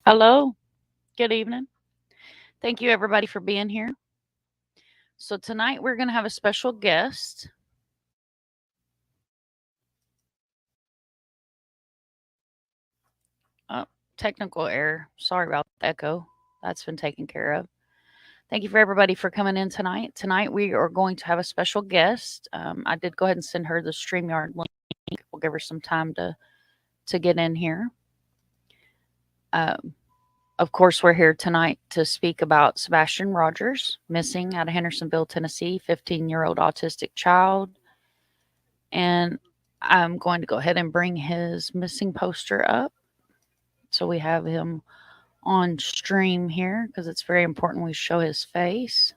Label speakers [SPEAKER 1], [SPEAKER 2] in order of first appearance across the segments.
[SPEAKER 1] Hello, good evening. Thank you, everybody, for being here. So, tonight we're going to have a special guest. Oh, technical error. Sorry about the echo. That's been taken care of. Thank you for everybody for coming in tonight. Tonight we are going to have a special guest. I did go ahead and send her the StreamYard link. We'll give her some time to get in here. Um, of course, we're here tonight to speak about Sebastian Rogers, missing out of Hendersonville, Tennessee, 15-year-old autistic child. And I'm going to go ahead and bring his missing poster up. So we have him on stream here because it's very important we show his face.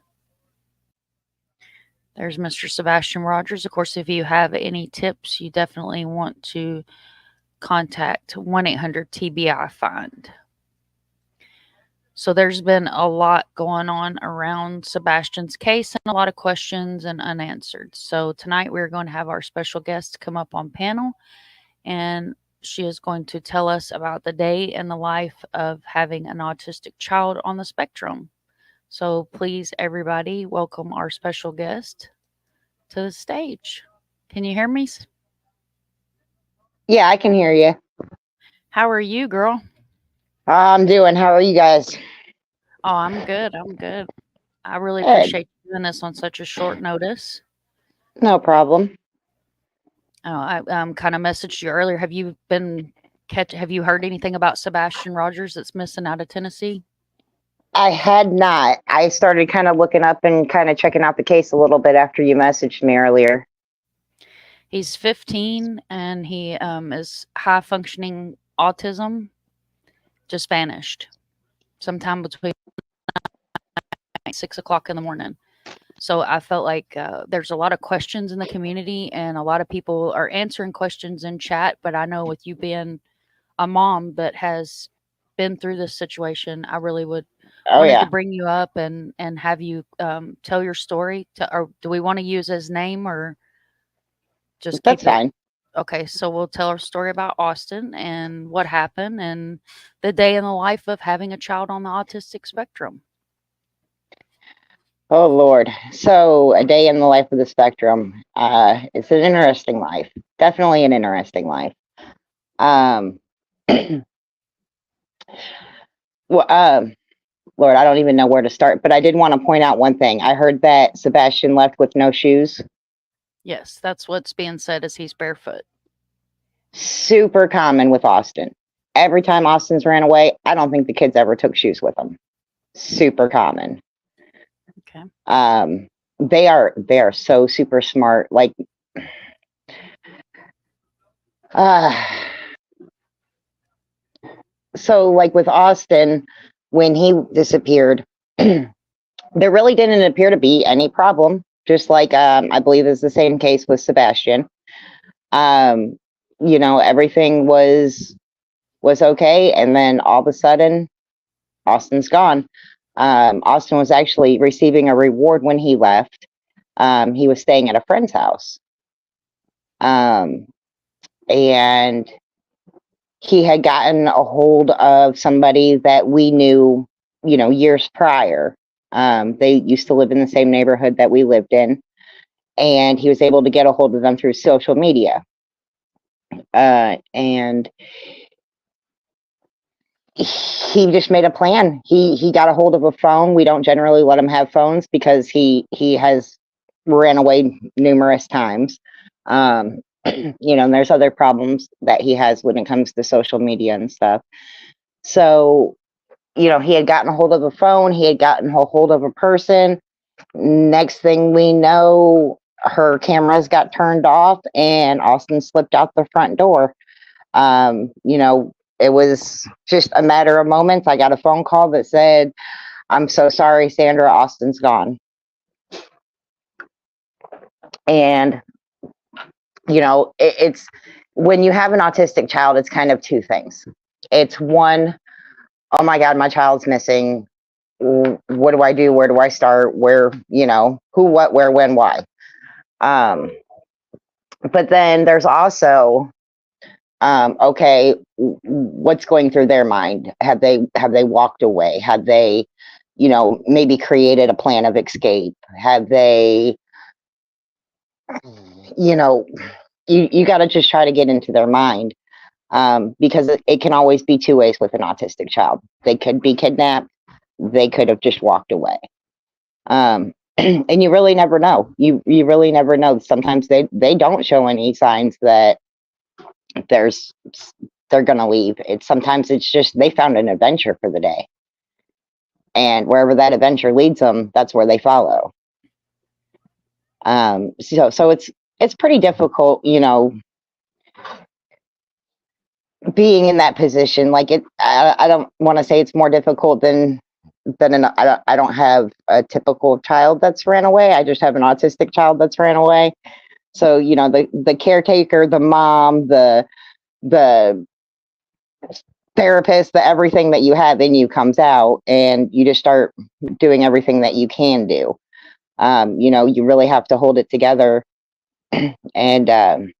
[SPEAKER 1] There's Mr. Sebastian Rogers. Of course, if you have any tips, you definitely want to contact 1-800-TBI-FIND. So there's been a lot going on around Sebastian's case and a lot of questions and unanswered. So tonight we're going to have our special guest come up on panel, and she is going to tell us about the day in the life of having an autistic child on the spectrum. So please, everybody, welcome our special guest to the stage. Can you hear me?
[SPEAKER 2] Yeah, I can hear you.
[SPEAKER 1] How are you, girl?
[SPEAKER 2] I'm doing. How are you guys?
[SPEAKER 1] Oh, I'm good. I'm good. I really
[SPEAKER 2] Good.
[SPEAKER 1] appreciate you doing this on such a short notice.
[SPEAKER 2] No problem.
[SPEAKER 1] Oh, I kind of messaged you earlier. Have you heard anything about Sebastian Rogers that's missing out of Tennessee?
[SPEAKER 2] I had not. I started kind of looking up and kind of checking out the case a little bit after you messaged me earlier.
[SPEAKER 1] He's 15 and he is high functioning autism, just vanished sometime between 6 o'clock in the morning. So I felt like there's a lot of questions in the community and a lot of people are answering questions in chat. But I know with you being a mom that has been through this situation, I really would
[SPEAKER 2] Oh
[SPEAKER 1] wanted to
[SPEAKER 2] yeah,
[SPEAKER 1] bring you up and have you tell your story. Or do we want to use his name or just
[SPEAKER 2] that's
[SPEAKER 1] keep it?
[SPEAKER 2] fine.
[SPEAKER 1] Okay, so we'll tell our story about Austin and what happened and the day in the life of having a child on the autistic spectrum.
[SPEAKER 2] Oh Lord. So a day in the life of the spectrum. It's an interesting life. Definitely an interesting life. Um, well, Lord, I don't even know where to start. But I did want to point out one thing. I heard that Sebastian left with no shoes.
[SPEAKER 1] Yes, that's what's being said as he's barefoot.
[SPEAKER 2] Super common with Austin. Every time Austin's ran away, I don't think the kids ever took shoes with them. Super common.
[SPEAKER 1] Okay.
[SPEAKER 2] They are so super smart. Like, uh, so like with Austin, when he disappeared, there really didn't appear to be any problem. Just like I believe is the same case with Sebastian. Um, everything was okay, and then all of a sudden, Austin's gone. Austin was actually receiving a reward when he left. He was staying at a friend's house. And he had gotten a hold of somebody that we knew, years prior. They used to live in the same neighborhood that we lived in, and he was able to get a hold of them through social media. And he just made a plan. He got a hold of a phone. We don't generally let him have phones because he has ran away numerous times. And there's other problems that he has when it comes to social media and stuff. So, he had gotten a hold of a phone, he had gotten a hold of a person. Next thing we know, her cameras got turned off and Austin slipped out the front door. It was just a matter of moments. I got a phone call that said, "I'm so sorry, Sandra, Austin's gone." And it's when you have an autistic child, it's kind of two things. It's one, oh my God, my child's missing. What do I do? Where do I start? Where, who, what, where, when, why? But then there's also Okay, what's going through their mind? Have they walked away? Have they, maybe created a plan of escape? Have they, you know, you got to just try to get into their mind, because it can always be two ways with an autistic child. They could be kidnapped. They could have just walked away. And you really never know. You really never know. Sometimes they don't show any signs that there's they're gonna leave. Sometimes it's just they found an adventure for the day, and wherever that adventure leads them, that's where they follow. So it's pretty difficult, being in that position. Like I don't want to say it's more difficult I don't have a typical child that's ran away. I just have an autistic child that's ran away. So the caretaker, the mom, the therapist, the everything that you have in you comes out, and you just start doing everything that you can do. You really have to hold it together, and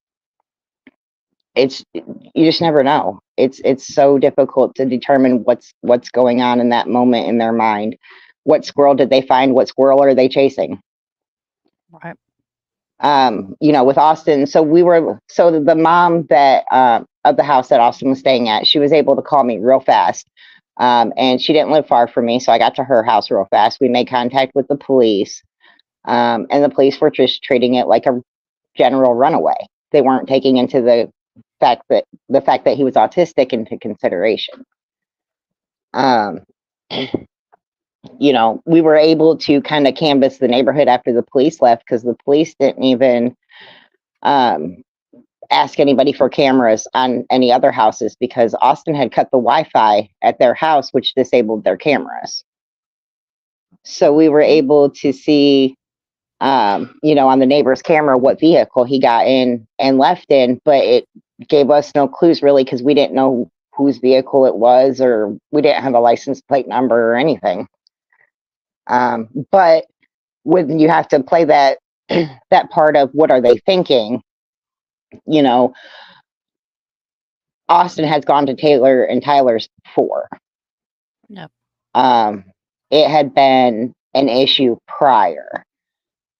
[SPEAKER 2] it's you just never know. It's so difficult to determine what's going on in that moment in their mind. What squirrel did they find? What squirrel are they chasing?
[SPEAKER 1] Right.
[SPEAKER 2] With Austin, so the mom that of the house that Austin was staying at, she was able to call me real fast. And she didn't live far from me, so I got to her house real fast. We made contact with the police, and the police were just treating it like a general runaway. They weren't taking into the fact that he was autistic into consideration. We were able to kind of canvass the neighborhood after the police left, because the police didn't even ask anybody for cameras on any other houses, because Austin had cut the Wi-Fi at their house, which disabled their cameras. So we were able to see, on the neighbor's camera what vehicle he got in and left in, but it gave us no clues really, because we didn't know whose vehicle it was, or we didn't have a license plate number or anything. But when you have to play that that part of what are they thinking, Austin has gone to Taylor and Tyler's before.
[SPEAKER 1] Yep.
[SPEAKER 2] It had been an issue prior.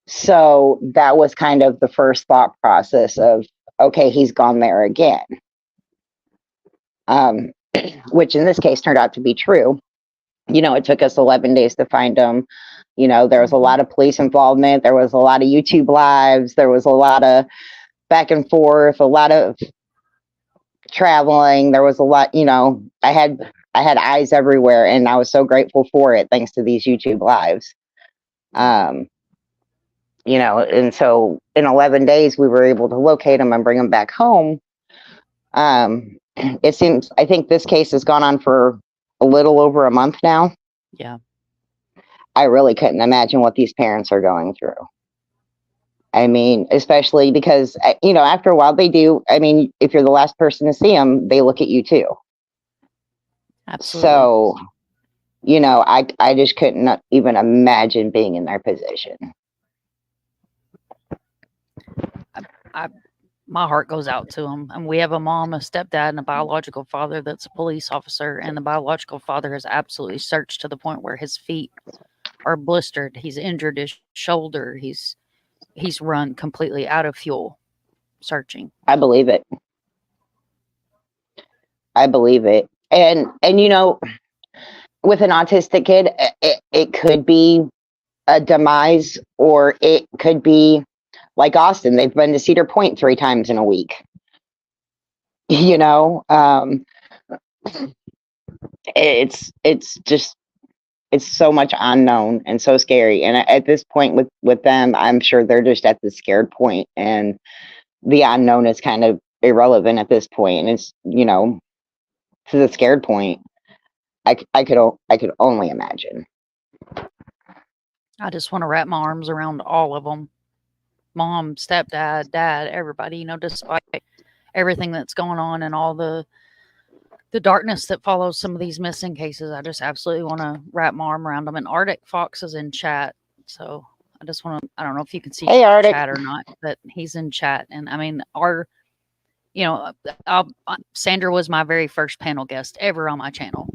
[SPEAKER 2] So that was kind of the first thought process of, okay, he's gone there again. Which in this case turned out to be true. It took us 11 days to find him. There was a lot of police involvement. There was a lot of YouTube lives. There was a lot of back and forth, a lot of traveling. There was a lot, I had eyes everywhere, and I was so grateful for it, thanks to these YouTube lives. And so in 11 days we were able to locate him and bring him back home. It seems, I think this case has gone on for a little over a month now.
[SPEAKER 1] Yeah.
[SPEAKER 2] I really couldn't imagine what these parents are going through. I mean, especially because, after a while they do. I mean, if you're the last person to see them, they look at you too.
[SPEAKER 1] Absolutely.
[SPEAKER 2] So, I just couldn't even imagine being in their position.
[SPEAKER 1] My heart goes out to them. And we have a mom, a stepdad, and a biological father that's a police officer. And the biological father has absolutely searched to the point where his feet are blistered. He's injured his shoulder. He's run completely out of fuel searching.
[SPEAKER 2] I believe it. And with an autistic kid, it could be a demise, or it could be like Austin. They've been to Cedar Point 3 times in a week. It's so much unknown and so scary. And at this point with them, I'm sure they're just at the scared point, and the unknown is kind of irrelevant at this point. And it's, to the scared point, I could only imagine.
[SPEAKER 1] I just want to wrap my arms around all of them. Mom, stepdad, dad, everybody, despite everything that's going on and all the darkness that follows some of these missing cases. I just absolutely want to wrap my arm around them. And Arctic Fox is in chat. So I just want to, I don't know if you can see
[SPEAKER 2] Hey, Arctic.
[SPEAKER 1] chat or not, but he's in chat. And I mean, you know, Sandra was my very first panel guest ever on my channel.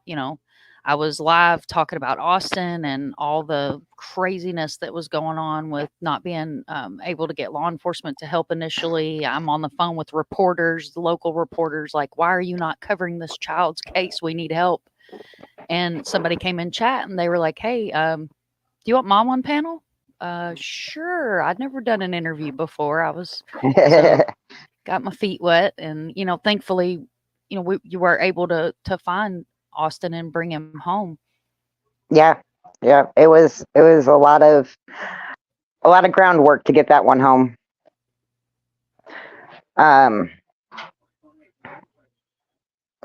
[SPEAKER 1] You know, I was live talking about Austin and all the craziness that was going on with not being able to get law enforcement to help initially. I'm on the phone with reporters, the local reporters, like, why are you not covering this child's case? We need help. And somebody came in chat and they were like, hey, do you want mom on panel? Sure. I'd never done an interview before. So got my feet wet, and thankfully, you were able to find Austin and bring him home.
[SPEAKER 2] Yeah, yeah. It was a lot of groundwork to get that one home.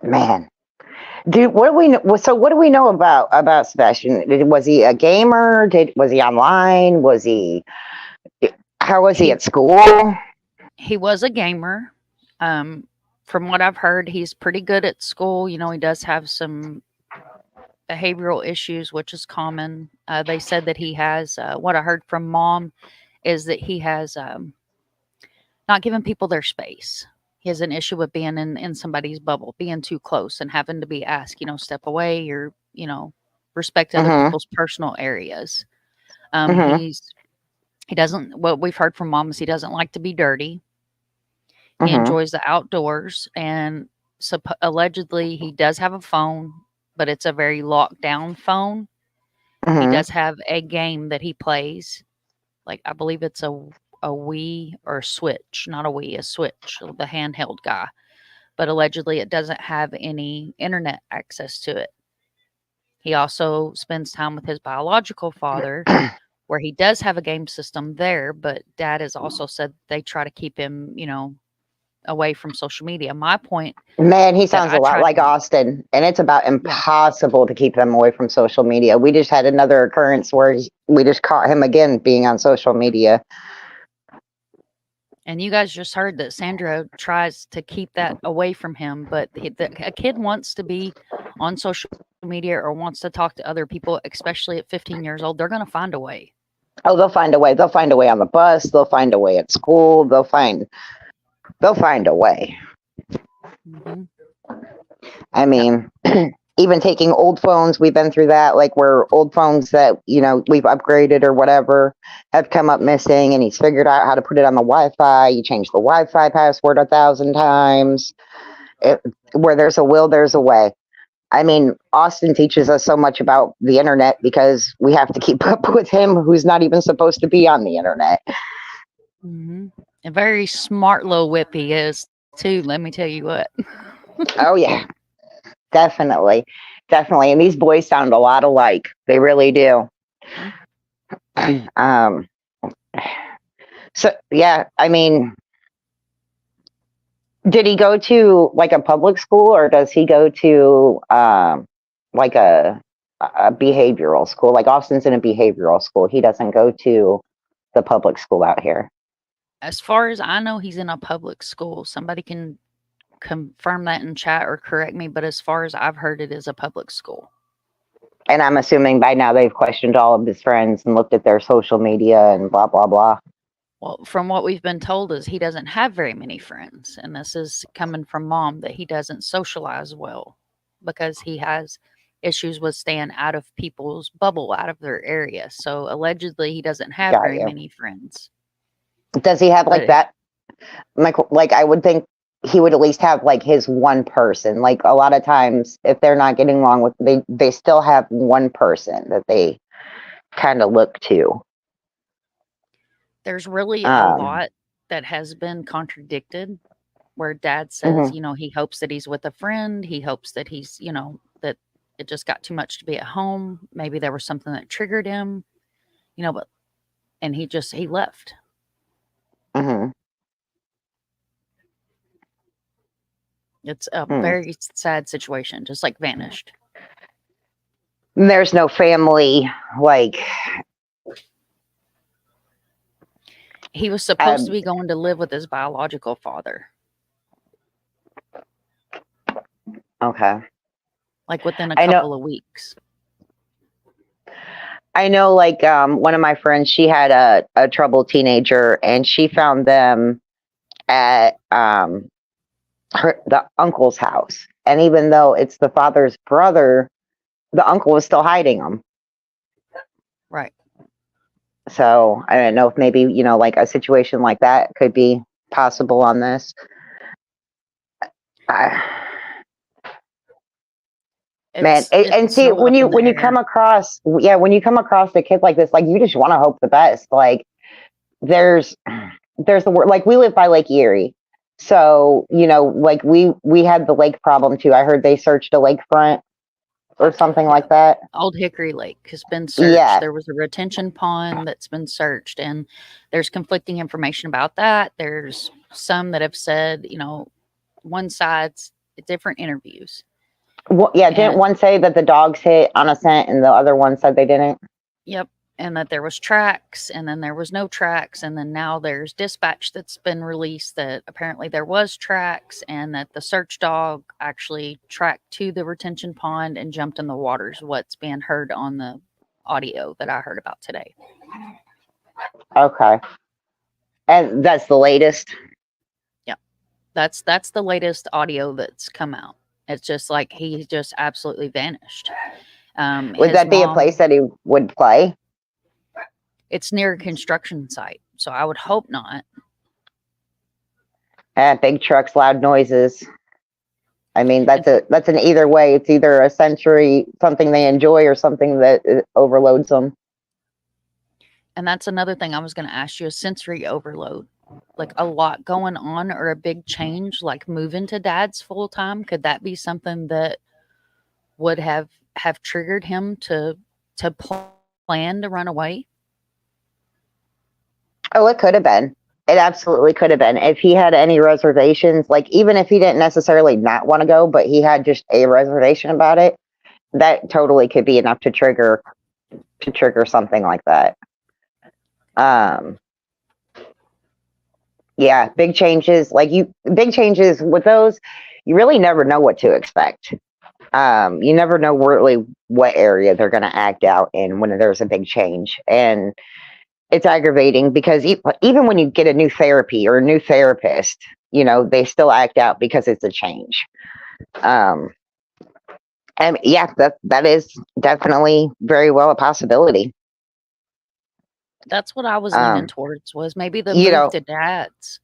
[SPEAKER 2] Man, dude, what do we know? So, what do we know about Sebastian? Was he a gamer? Was he online? How was he
[SPEAKER 1] He
[SPEAKER 2] at school?
[SPEAKER 1] he was a gamer. From what I've heard, he's pretty good at school. He does have some behavioral issues, which is common. They said that he has. What I heard from mom is that he has not giving people their space. He has an issue with being in somebody's bubble, being too close and having to be asked, step away or, respect other
[SPEAKER 2] Mm-hmm.
[SPEAKER 1] people's personal areas.
[SPEAKER 2] Mm-hmm.
[SPEAKER 1] He doesn't, what we've heard from mom is he doesn't like to be dirty. He
[SPEAKER 2] Mm-hmm.
[SPEAKER 1] enjoys the outdoors, and allegedly he does have a phone, but it's a very locked down phone. He
[SPEAKER 2] Mm-hmm.
[SPEAKER 1] does have a game that he plays. Like, I believe it's a Wii or a Switch, not a Wii, a Switch, the handheld guy. But allegedly it doesn't have any internet access to it. He also spends time with his biological father, where he does have a game system there, but dad has also said they try to keep him, away from social media. My point
[SPEAKER 2] Man, he
[SPEAKER 1] that
[SPEAKER 2] sounds a
[SPEAKER 1] I
[SPEAKER 2] lot
[SPEAKER 1] tried
[SPEAKER 2] like
[SPEAKER 1] to,
[SPEAKER 2] Austin, and it's about
[SPEAKER 1] yeah,
[SPEAKER 2] impossible to keep them away from social media. We just had another occurrence where we just caught him again being on social media.
[SPEAKER 1] and you guys just heard that Sandra tries to keep that away from him, but a kid wants to be on social media or wants to talk to other people, especially at 15 years old. They're going to find a way.
[SPEAKER 2] Oh, they'll find a way. They'll find a way on the bus. They'll find a way at school. They'll find a way.
[SPEAKER 1] Mm-hmm.
[SPEAKER 2] I
[SPEAKER 1] Yep.
[SPEAKER 2] mean, even taking old phones, we've been through that. Like where old phones that we've upgraded or whatever have come up missing, and he's figured out how to put it on the Wi-Fi. You change the Wi-Fi password 1,000 times. Where there's a will, there's a way. I mean, Austin teaches us so much about the internet because we have to keep up with him, who's not even supposed to be on the internet.
[SPEAKER 1] Mm-hmm. A very smart little whip he is too. Let me tell you what.
[SPEAKER 2] Oh yeah, definitely, definitely. And these boys sound a lot alike. They really do.
[SPEAKER 1] Mhm.
[SPEAKER 2] Um, so yeah, I mean, did he go to like a public school or does he go to like a behavioral school? Like Austin's in a behavioral school. He doesn't go to the public school out here.
[SPEAKER 1] As far as I know, he's in a public school. Somebody can confirm that in chat or correct me, but as far as I've heard, it is a public school.
[SPEAKER 2] And I'm assuming by now they've questioned all of his friends and looked at their social media and blah blah blah.
[SPEAKER 1] Well, from what we've been told is he doesn't have very many friends, and this is coming from mom, that he doesn't socialize well because he has issues with staying out of people's bubble, out of their area. So allegedly he doesn't have
[SPEAKER 2] Got
[SPEAKER 1] very
[SPEAKER 2] you.
[SPEAKER 1] many friends.
[SPEAKER 2] Does he have like
[SPEAKER 1] But
[SPEAKER 2] that? Like I would think he would at least have like his one person. Like a lot of times, if they're not getting along with, they still have one person that they kind of look to.
[SPEAKER 1] there's really a
[SPEAKER 2] Um,
[SPEAKER 1] lot that has been contradicted, where dad says,
[SPEAKER 2] mhm,
[SPEAKER 1] he hopes that he's with a friend. He hopes that he's, that it just got too much to be at home. Maybe there was something that triggered him, but, and he left.
[SPEAKER 2] mhm,
[SPEAKER 1] It's a
[SPEAKER 2] mm.
[SPEAKER 1] very sad situation, just like vanished.
[SPEAKER 2] There's no family. Like,
[SPEAKER 1] He was supposed to
[SPEAKER 2] um,
[SPEAKER 1] be going to live with his biological father,
[SPEAKER 2] okay.
[SPEAKER 1] like within a
[SPEAKER 2] I know.
[SPEAKER 1] couple of weeks.
[SPEAKER 2] I know. Like, one of my friends, she had a troubled teenager, and she found them at the uncle's house, and even though it's the father's brother, the uncle was still hiding them.
[SPEAKER 1] Right.
[SPEAKER 2] So I don't know if maybe, like a situation like that could be possible on this. I, man, and
[SPEAKER 1] It's
[SPEAKER 2] see,
[SPEAKER 1] so up in the
[SPEAKER 2] when you come
[SPEAKER 1] air.
[SPEAKER 2] across, when you come across a kid like this, like you just want to hope the best. Like there's the word, like we live by Lake Erie, so like we had the lake problem too. I heard they searched a lakefront or something
[SPEAKER 1] Yeah.
[SPEAKER 2] like that.
[SPEAKER 1] Old Hickory Lake has been searched.
[SPEAKER 2] Yeah.
[SPEAKER 1] There was a retention pond that's been searched, and there's conflicting information about that. There's some that have said, one side's different interviews.
[SPEAKER 2] Well, yeah, didn't
[SPEAKER 1] And
[SPEAKER 2] one say that the dogs hit on a scent and the other one said they didn't?
[SPEAKER 1] yep, and that there was tracks, and then there was no tracks, and then now there's dispatch that's been released that apparently there was tracks, and that the search dog actually tracked to the retention pond and jumped in the waters. What's being heard on the audio that I heard about today.
[SPEAKER 2] Okay. And that's the latest?
[SPEAKER 1] Yeah, that's the latest audio that's come out. It's just like he just absolutely vanished.
[SPEAKER 2] Would
[SPEAKER 1] His
[SPEAKER 2] that be a
[SPEAKER 1] mom,
[SPEAKER 2] place that he would play?
[SPEAKER 1] it's near a construction site, so I would hope not.
[SPEAKER 2] Big trucks, loud noises. I mean, that's an either way. It's either a sensory, something they enjoy, or something that overloads them.
[SPEAKER 1] And that's another thing I was going to ask you, a sensory overload. Like a lot going on or a big change, like moving to dad's full time. Could that be something that would have triggered him to plan to run away?
[SPEAKER 2] Oh, it could have been. It absolutely could have been. If he had any reservations, like even if he didn't necessarily not want to go, but he had just a reservation about it, that totally could be enough to trigger something like that. Yeah, big changes with those, you really never know what to expect. You never know really what area they're going to act out in when there's a big change. And it's aggravating because even when you get a new therapy or a new therapist, they still act out because it's a change. And yeah, that is definitely very well a possibility.
[SPEAKER 1] That's what I was leaning towards, was maybe the
[SPEAKER 2] You
[SPEAKER 1] move
[SPEAKER 2] know,
[SPEAKER 1] to dad's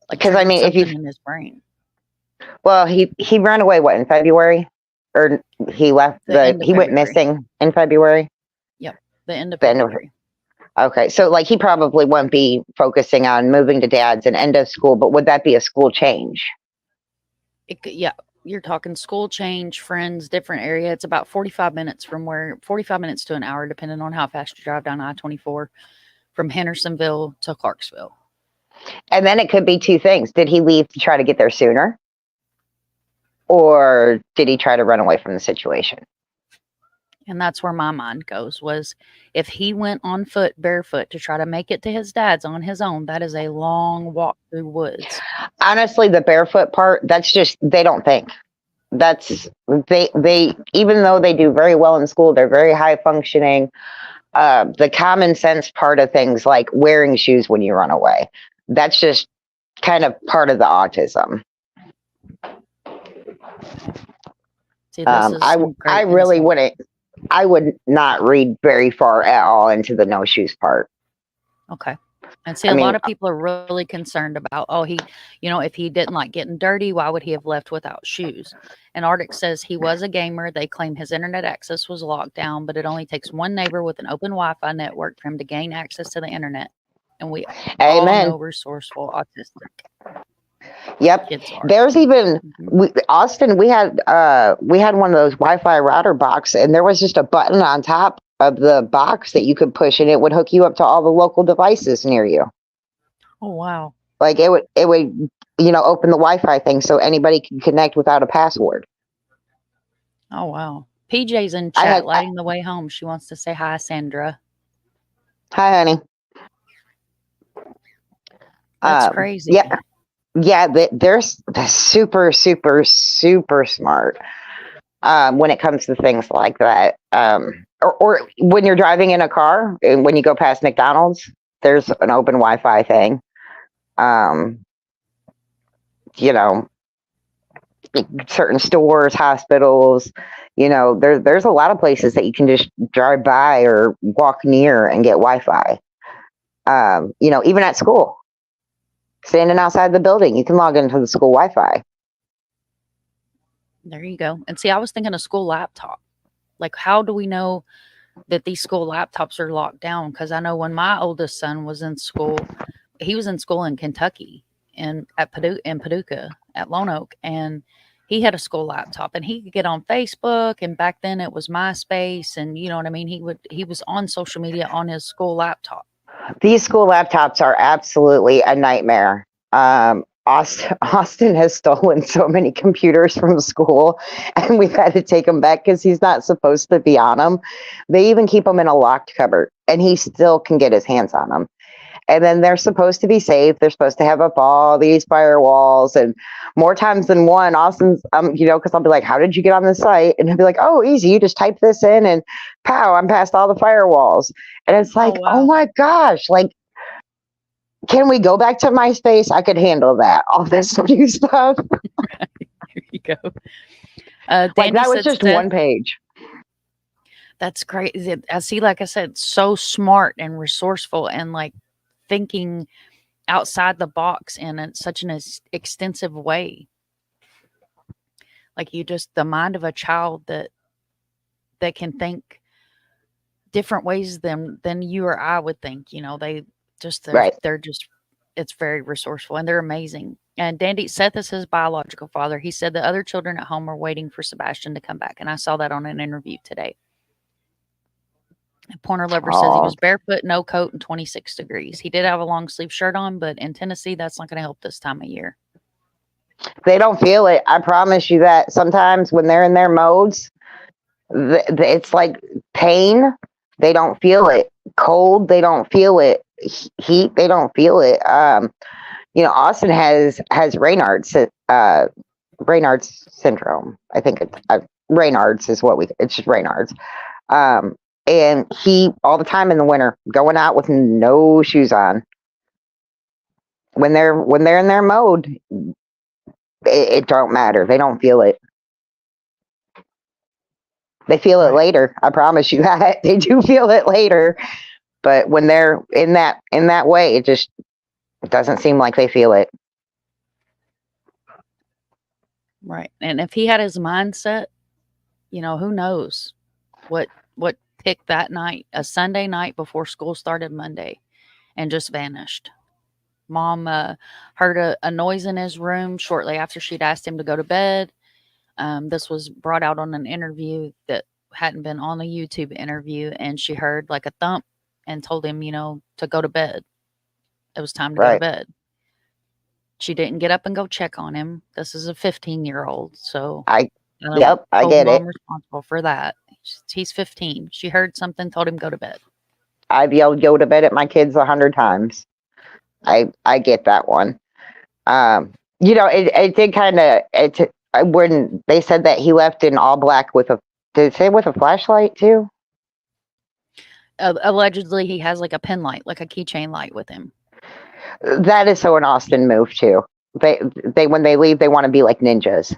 [SPEAKER 1] like
[SPEAKER 2] because I
[SPEAKER 1] triggered
[SPEAKER 2] mean,
[SPEAKER 1] something in his brain.
[SPEAKER 2] well, he ran away in February, or he left
[SPEAKER 1] The end of
[SPEAKER 2] he went
[SPEAKER 1] February.
[SPEAKER 2] missing in February.
[SPEAKER 1] Yep. The end of
[SPEAKER 2] The end of,
[SPEAKER 1] February.
[SPEAKER 2] okay, so like he probably won't be focusing on moving to dad's and end of school, but would that be a school change?
[SPEAKER 1] Yeah, you're talking school change, friends, different area. It's about 45 minutes to an hour, depending on how fast you drive down I-24 from Hendersonville to Clarksville.
[SPEAKER 2] And then it could be two things. Did he leave to try to get there sooner? Or did he try to run away from the situation?
[SPEAKER 1] And that's where my mind goes, was if he went on foot, barefoot, to try to make it to his dad's on his own, that is a long walk through woods.
[SPEAKER 2] Honestly, the barefoot part, that's just, they don't think. They even though they do very well in school, they're very high functioning. The common sense part of things, like wearing shoes when you run away, that's just kind of part of the autism.
[SPEAKER 1] See, this is
[SPEAKER 2] I really wouldn't. I would not read very far at all into the no shoes part.
[SPEAKER 1] Okay. And see, a lot of people are really concerned about, if he didn't like getting dirty, why would he have left without shoes? And Arctic says he was a gamer. They claim his internet access was locked down, but it only takes one neighbor with an open Wi-Fi network for him to gain access to the internet. And we all know resourceful autistic.
[SPEAKER 2] Yep. There's even Austin. We had one of those Wi-Fi router boxes, and there was just a button on top of the box that you could push, and it would hook you up to all the local devices near you.
[SPEAKER 1] Oh wow!
[SPEAKER 2] Like it would open the Wi-Fi thing so anybody can connect without a password.
[SPEAKER 1] Oh wow! PJ's in chat, lighting the way home. She wants to say hi, Sandra.
[SPEAKER 2] Hi, honey.
[SPEAKER 1] That's crazy.
[SPEAKER 2] Yeah, they're super, super, super smart when it comes to things like that. Or when you're driving in a car, and when you go past McDonald's, there's an open Wi-Fi thing. you know, certain stores, hospitals. There's a lot of places that you can just drive by or walk near and get Wi-Fi. Even at school, standing outside the building, you can log into the school Wi-Fi.
[SPEAKER 1] There you go. And see, I was thinking a school laptop. Like, how do we know that these school laptops are locked down? Because I know when my oldest son was in school, he was in school in Kentucky and in Paducah at Lone Oak, and he had a school laptop and he could get on Facebook. And back then it was MySpace, and you know what I mean. He was on social media on his school laptop.
[SPEAKER 2] These school laptops are absolutely a nightmare. Austin has stolen so many computers from school, and we've had to take them back because he's not supposed to be on them. They even keep them in a locked cupboard, and he still can get his hands on them. And then they're supposed to be safe. They're supposed to have up all these firewalls, and more times than one, Austin's, because I'll be like, "How did you get on this site?" And he'll be like, "Oh, easy. You just type this in, and pow, I'm past all the firewalls." And it's like, oh my gosh, like, can we go back to MySpace? I could handle that. All this new stuff.
[SPEAKER 1] Here you go.
[SPEAKER 2] Like that was just one page.
[SPEAKER 1] That's great. I see, like I said, so smart and resourceful and like thinking outside the box in such an extensive way. Like the mind of a child that can think different ways than you or I would think. They're just, it's very resourceful and they're amazing. And Dandy, Seth is his biological father. He said the other children at home are waiting for Sebastian to come back. And I saw that on an interview today. And Pointer Lover says he was barefoot, no coat, and 26 degrees. He did have a long sleeve shirt on, but in Tennessee, that's not going to help this time of year.
[SPEAKER 2] They don't feel it. I promise you that. Sometimes when they're in their modes, it's like pain. They don't feel it. Cold, they don't feel it. Heat, they don't feel it. Austin has Raynaud's syndrome. I think it's Raynaud's is it's just Raynaud's. And he all the time in the winter going out with no shoes on. When they're in their mode, it don't matter. They don't feel it. They feel it later. I promise you that. They do feel it later. But when they're in that way, it doesn't seem like they feel it.
[SPEAKER 1] Right. And if he had his mindset, who knows what picked that night, a Sunday night before school started Monday, and just vanished. Mom heard a noise in his room shortly after she'd asked him to go to bed. This was brought out on an interview that hadn't been on the YouTube interview, and she heard like a thump and told him, to go to bed. It was time to go to bed. She didn't get up and go check on him. This is a 15-year-old, so
[SPEAKER 2] I get it.
[SPEAKER 1] Responsible for that. He's 15. She heard something, told him go to bed.
[SPEAKER 2] I've yelled go to bed at my kids 100 times. I get that one. It did kind of, when they said that he left in all black did it say with a flashlight too?
[SPEAKER 1] Allegedly he has like a pen light, like a keychain light with him.
[SPEAKER 2] That is so an Austin move too. They when they leave, they want to be like ninjas.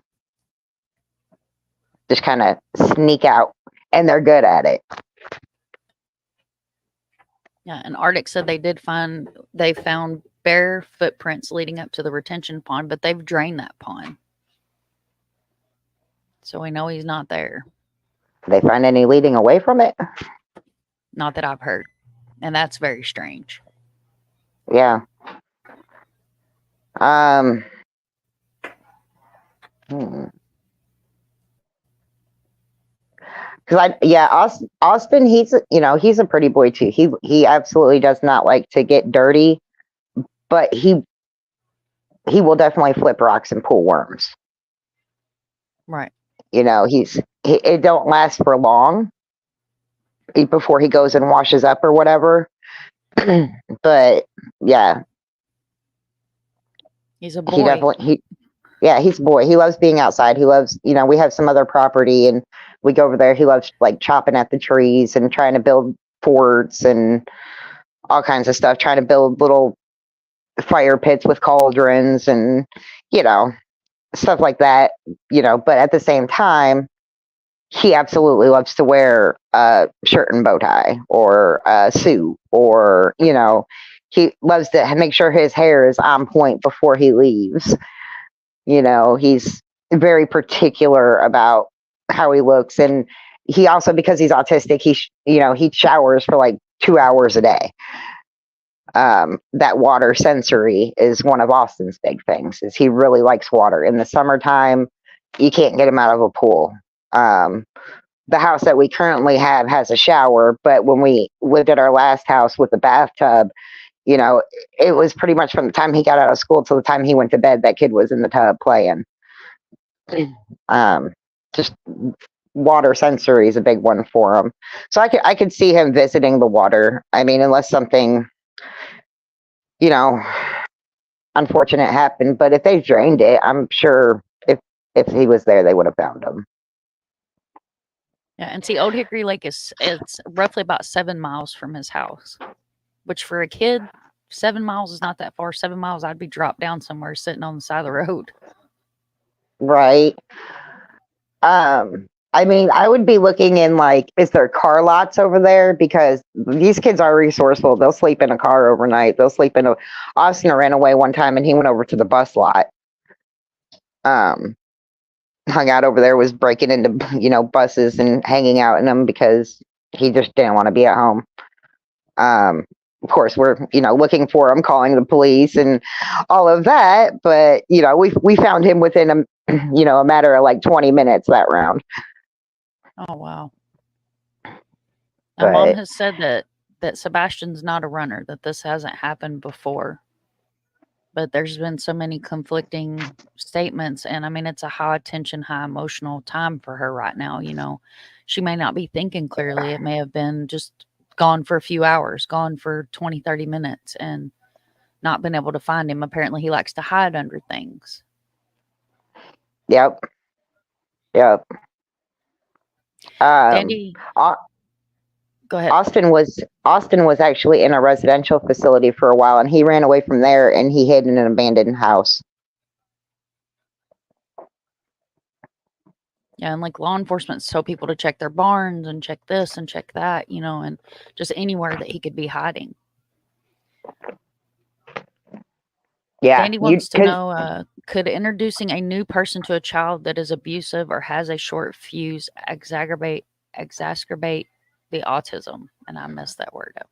[SPEAKER 2] Just kind of sneak out, and they're good at it.
[SPEAKER 1] Yeah, and Arctic said they found bare footprints leading up to the retention pond, but they've drained that pond. So we know he's not there.
[SPEAKER 2] Did they find any leading away from it?
[SPEAKER 1] Not that I've heard. And that's very strange.
[SPEAKER 2] Yeah. Austin, he's a pretty boy too. He absolutely does not like to get dirty, but he will definitely flip rocks and pull worms.
[SPEAKER 1] Right.
[SPEAKER 2] It don't last for long before he goes and washes up or whatever. But yeah,
[SPEAKER 1] he's a boy.
[SPEAKER 2] He's a boy. He loves being outside. He loves, we have some other property and we go over there. He loves like chopping at the trees and trying to build forts and all kinds of stuff, trying to build little fire pits with cauldrons. And you know, stuff like that, but at the same time, he absolutely loves to wear a shirt and bow tie or a suit, or, he loves to make sure his hair is on point before he leaves. He's very particular about how he looks. And he also, because he's autistic, he showers for like 2 hours a day. That water sensory is one of Austin's big things. Is he really likes water. In the summertime, you can't get him out of a pool. The house that we currently have has a shower, but when we lived at our last house with the bathtub, it was pretty much from the time he got out of school till the time he went to bed, that kid was in the tub playing. Um, just water sensory is a big one for him. So I could see him visiting the water. I mean, unless something, you know, unfortunate happened. But if they drained it, I'm sure if he was there, they would have found him.
[SPEAKER 1] Yeah, and see, Old Hickory Lake it's roughly about 7 miles from his house, which for a kid, 7 miles is not that far. 7 miles, I'd be dropped down somewhere sitting on the side of the road.
[SPEAKER 2] Right. I mean, I would be looking in, like, is there car lots over there? Because these kids are resourceful. They'll sleep in a car overnight. They'll sleep in a. Austin ran away one time and he went over to the bus lot. Um, Hung out over there, was breaking into buses and hanging out in them because he just didn't want to be at home. Of course, we're looking for him, calling the police and all of that. But we found him within a matter of like 20 minutes that round.
[SPEAKER 1] Oh wow! And Mom
[SPEAKER 2] But
[SPEAKER 1] has said that Sebastian's not a runner, that this hasn't happened before. But there's been so many conflicting statements, and I mean, it's a high attention, high emotional time for her right now. She may not be thinking clearly. It may have been just gone for a few hours, gone for 20, 30 minutes, and not been able to find him. Apparently, he likes to hide under things.
[SPEAKER 2] yep, yep. Um,
[SPEAKER 1] Dandy,
[SPEAKER 2] Au-
[SPEAKER 1] go ahead.
[SPEAKER 2] Austin was actually in a residential facility for a while, and he ran away from there and he hid in an abandoned house.
[SPEAKER 1] Yeah, and like law enforcement tell people to check their barns and check this and check that, and just anywhere that he could be hiding.
[SPEAKER 2] Yeah,
[SPEAKER 1] Dandy
[SPEAKER 2] you
[SPEAKER 1] wants to
[SPEAKER 2] because
[SPEAKER 1] know, could introducing a new person to a child that is abusive or has a short fuse exacerbate the autism? And I messed that word up.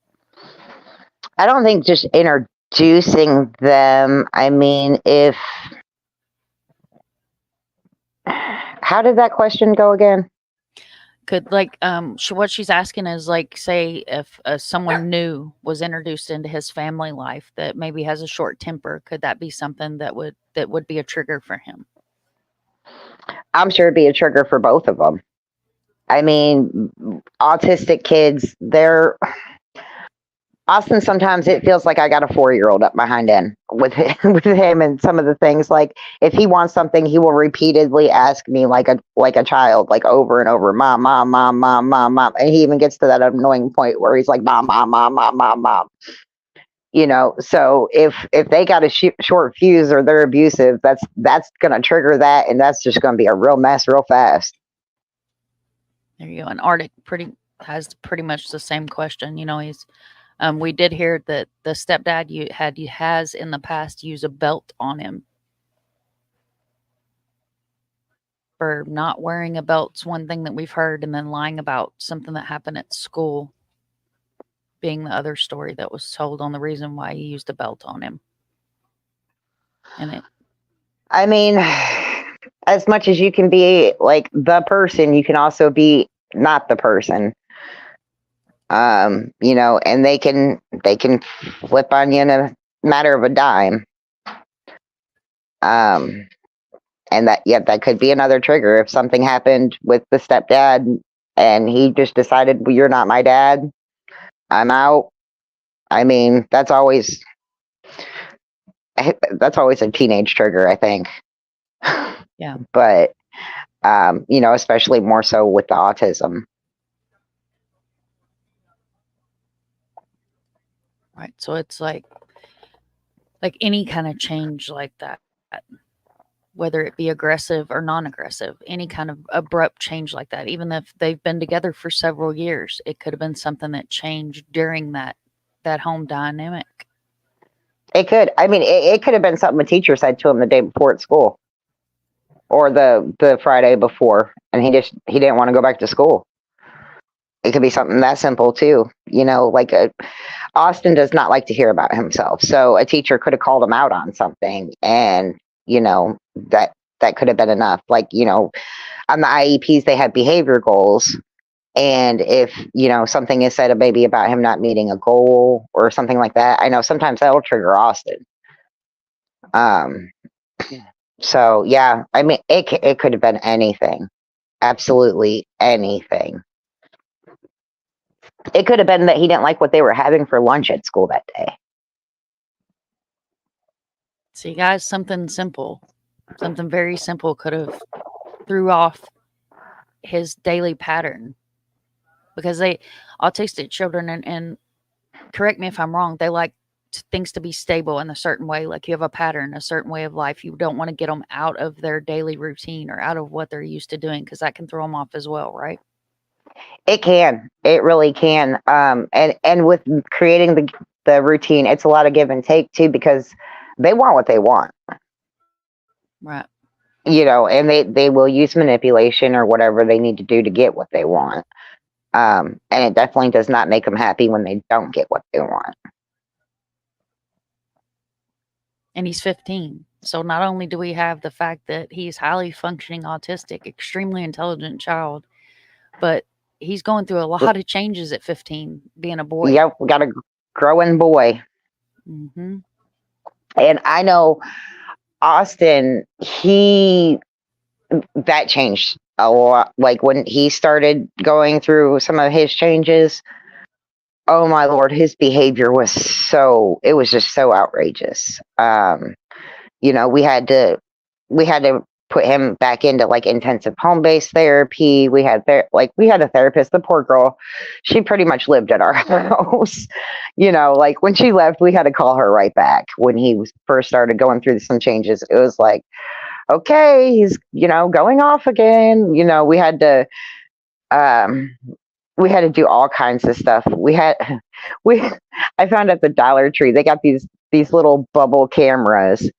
[SPEAKER 2] I don't think just introducing them. I mean, if how did that question go again?
[SPEAKER 1] Could what she's asking is like, say if someone new was introduced into his family life that maybe has a short temper, could that be something that would be a trigger for him?
[SPEAKER 2] I'm sure it'd be a trigger for both of them. I mean, autistic kids, they're Austin. Sometimes it feels like I got a 4-year-old up behind him with with him, and some of the things, like if he wants something, he will repeatedly ask me like a child, like over and over, mom, mom, mom, mom, mom, mom, and he even gets to that annoying point where he's like, mom, mom, mom, mom, mom, mom. So if they got a short fuse or they're abusive, that's gonna trigger that, and that's just gonna be a real mess real fast.
[SPEAKER 1] There you go. And Arctic has pretty much the same question. He's we did hear that the stepdad has in the past used a belt on him for not wearing a belt's one thing that we've heard, and then lying about something that happened at school being the other story that was told on the reason why he used a belt on him. And it
[SPEAKER 2] I mean, as much as you can be like the person, you can also be not the person. And they can flip on you in a matter of a dime. Um, and that could be another trigger if something happened with the stepdad and he just decided, well, you're not my dad, I'm out. I mean, that's always a teenage trigger, I think.
[SPEAKER 1] yeah.
[SPEAKER 2] But especially more so with the autism.
[SPEAKER 1] Right. So it's like any kind of change like that whether it be aggressive or non-aggressive, any kind of abrupt change like that, even if they've been together for several years, it could have been something that changed during that home dynamic.
[SPEAKER 2] It could. I mean, it could have been something a teacher said to him the day before at school, or the Friday before, and he didn't want to go back to school. It could be something that simple too. Like Austin does not like to hear about himself, so a teacher could have called him out on something, and that could have been enough. Like on the IEPs they have behavior goals, and if something is said maybe about him not meeting a goal or something like that, I know sometimes that will trigger Austin. Um, so yeah, I mean, it could have been anything, absolutely anything. It could have been that he didn't like what they were having for lunch at school that day.
[SPEAKER 1] See, guys, something simple, something very simple could have threw off his daily pattern, because autistic children, and correct me if I'm wrong, they like things to be stable in a certain way. Like you have a pattern, a certain way of life. You don't want to get them out of their daily routine or out of what they're used to doing, because that can throw them off as well, right?
[SPEAKER 2] It can. It really can. And with creating the routine, it's a lot of give and take too, because they want what they want.
[SPEAKER 1] Right.
[SPEAKER 2] And they will use manipulation or whatever they need to do to get what they want. And it definitely does not make them happy when they don't get what they want.
[SPEAKER 1] And he's 15. So not only do we have the fact that he's highly functioning autistic, extremely intelligent child, but he's going through a lot of changes at 15, being a boy.
[SPEAKER 2] Yep, we got a growing boy.
[SPEAKER 1] Mm-hmm.
[SPEAKER 2] And I know Austin, that changed a lot. Like when he started going through some of his changes, oh my Lord, his behavior was just so outrageous. We had to put him back into like intensive home-based therapy. We had a therapist. The poor girl, she pretty much lived at our house. Like when she left, we had to call her right back. When he first started going through some changes, it was like, okay, he's going off again. We had to do all kinds of stuff. I found at the Dollar Tree they got these little bubble cameras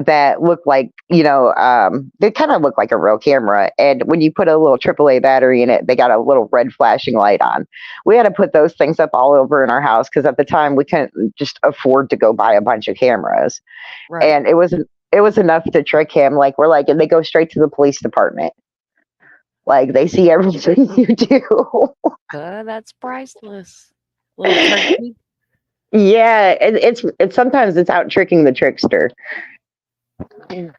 [SPEAKER 2] that look like, they kind of look like a real camera. And when you put a little AAA battery in it, they got a little red flashing light on. We had to put those things up all over in our house, because at the time we couldn't just afford to go buy a bunch of cameras. Right. And it was enough to trick him. Like and they go straight to the police department. Like they see everything you do.
[SPEAKER 1] That's priceless. Little turkey.
[SPEAKER 2] Yeah, it's sometimes it's out tricking the trickster.
[SPEAKER 1] And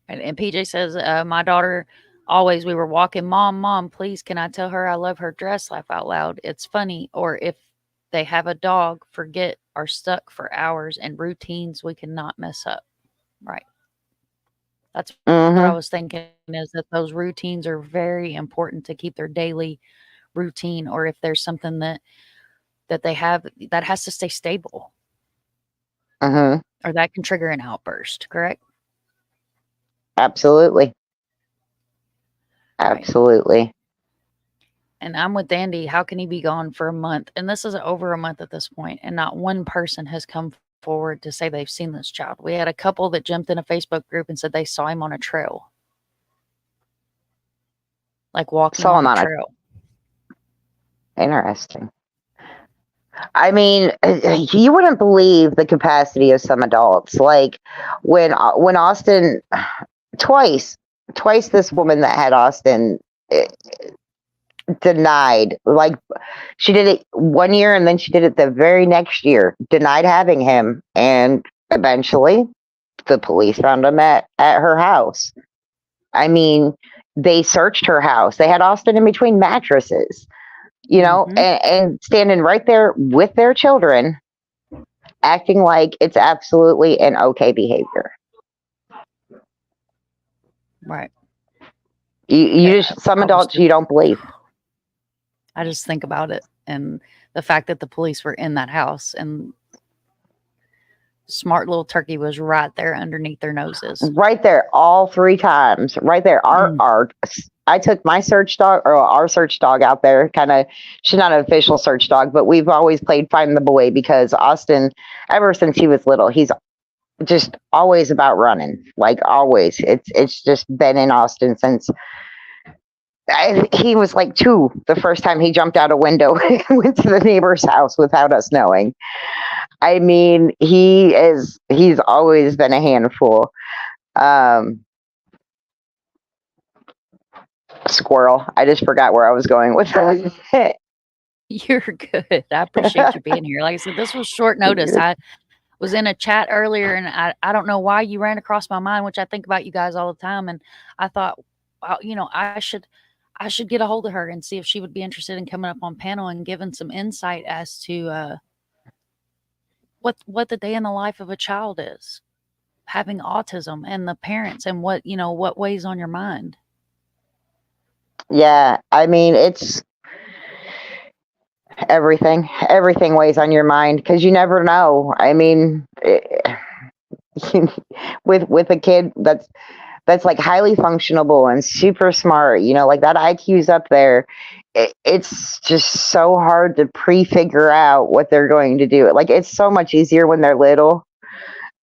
[SPEAKER 1] PJ says, my daughter, always we were walking, mom, please, can I tell her I love her dress? Laugh out loud. It's funny. Or if they have a dog, forget, are stuck for hours and routines we cannot mess up. Right. That's what I was thinking, is that those routines are very important to keep their daily routine. Or if there's something that they have that has to stay stable. Or that can trigger an outburst, correct?
[SPEAKER 2] Absolutely. Absolutely. Right.
[SPEAKER 1] And I'm with Andy. How can he be gone for a month? And this is over a month at this point, and not one person has come forward to say they've seen this child. We had a couple that jumped in a Facebook group and said they saw him on a trail. Like walking on a trail.
[SPEAKER 2] Interesting. I mean, you wouldn't believe the capacity of some adults. Like when Austin, twice this woman that had Austin denied. Like she did it one year and then she did it the very next year, denied having him, and eventually the police found him at her house. I mean, they searched her house. They had Austin in between mattresses. And standing right there with their children, acting like it's absolutely an okay behavior.
[SPEAKER 1] Right.
[SPEAKER 2] You just, some adults you don't believe.
[SPEAKER 1] I just think about it and the fact that the police were in that house, and Smart little turkey was right there underneath their noses.
[SPEAKER 2] Right there, all 3 times. Right there.
[SPEAKER 1] Mm.
[SPEAKER 2] I took my search dog, or our search dog, out there. Kind of, she's not an official search dog, but we've always played find the boy because Austin, ever since he was little, he's just always about running. Like always, it's just been in Austin since he was like 2 the first time he jumped out a window and went to the neighbor's house without us knowing. I mean, he's always been a handful. Um, Squirrel. I just forgot where I was going with that.
[SPEAKER 1] You're good. I appreciate you being here. Like I said, this was short notice. I was in a chat earlier, and I don't know why you ran across my mind, which I think about you guys all the time. And I thought, wow, I should get a hold of her and see if she would be interested in coming up on panel and giving some insight as to what the day in the life of a child is, having autism, and the parents, and what weighs on your mind.
[SPEAKER 2] Yeah, I mean, it's everything. Everything weighs on your mind because you never know. I mean, with a kid that's like highly functionable and super smart, like that IQ's up there. It's just so hard to pre-figure out what they're going to do. Like it's so much easier when they're little.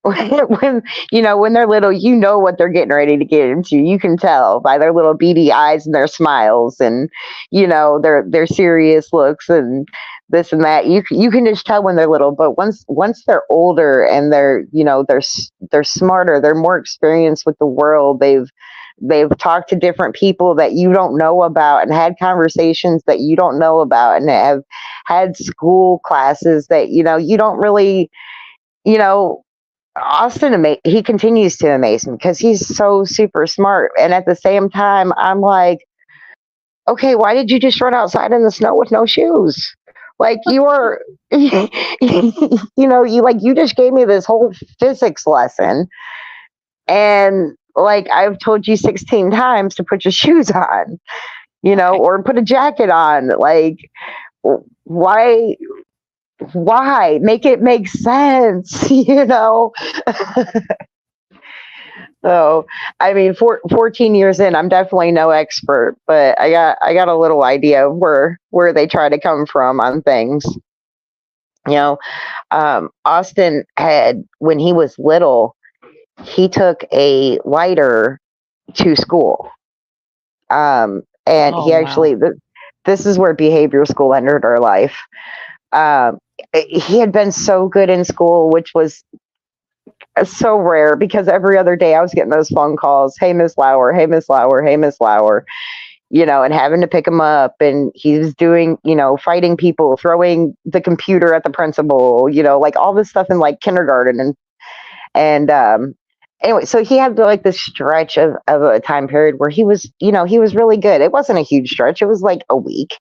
[SPEAKER 2] When they're little, what they're getting ready to get into. You can tell by their little beady eyes and their smiles, and their serious looks and this and that. You can just tell when they're little. But once they're older and they're smarter, they're more experienced with the world. They've talked to different people that you don't know about and had conversations that you don't know about, and have had school classes that you don't really. Austin, he continues to amaze me because he's so super smart. And at the same time, I'm like, okay, why did you just run outside in the snow with no shoes? Like you were, you just gave me this whole physics lesson. And like, I've told you 16 times to put your shoes on, or put a jacket on. Like, why make it make sense? So I mean, 14 years in, I'm definitely no expert, but I got a little idea of where they try to come from on things. Austin had, when he was little, he took a lighter to school, and
[SPEAKER 1] Oh,
[SPEAKER 2] he actually,
[SPEAKER 1] wow.
[SPEAKER 2] this is where behavior school entered our life. um, he had been so good in school, which was so rare because every other day I was getting those phone calls. Hey, Miss Lauer. Hey, Miss Lauer. Hey, Miss Lauer. And having to pick him up. And he was doing, fighting people, throwing the computer at the principal, like all this stuff in like kindergarten. And anyway, so he had like this stretch of a time period where he was really good. It wasn't a huge stretch. It was like a week.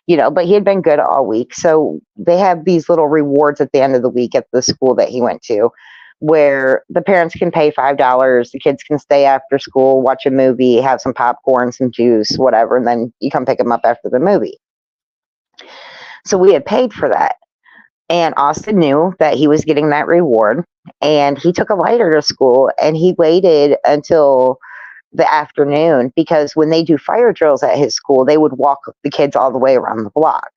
[SPEAKER 2] But he had been good all week. So they have these little rewards at the end of the week at the school that he went to, where the parents can pay $5. The kids can stay after school, watch a movie, have some popcorn, some juice, whatever, and then you come pick them up after the movie. So we had paid for that. And Austin knew that he was getting that reward. And he took a lighter to school, and he waited until the afternoon, because when they do fire drills at his school, they would walk the kids all the way around the block.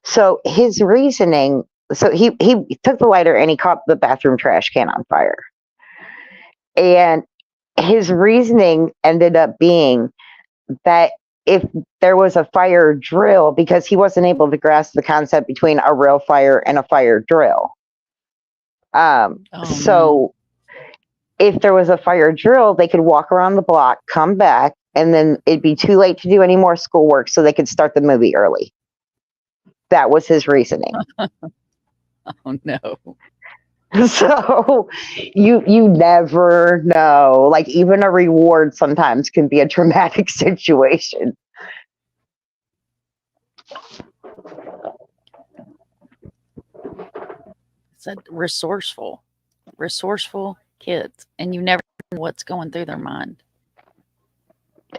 [SPEAKER 2] So his reasoning, so he took the lighter and he caught the bathroom trash can on fire. And his reasoning ended up being that if there was a fire drill, because he wasn't able to grasp the concept between a real fire and a fire drill.
[SPEAKER 1] Oh,
[SPEAKER 2] So if there was a fire drill, they could walk around the block, come back, and then it'd be too late to do any more schoolwork, so they could start the movie early. That was his reasoning.
[SPEAKER 1] Oh no.
[SPEAKER 2] So you never know. Like even a reward sometimes can be a traumatic situation.
[SPEAKER 1] It's a resourceful kids, and you never know what's going through their mind.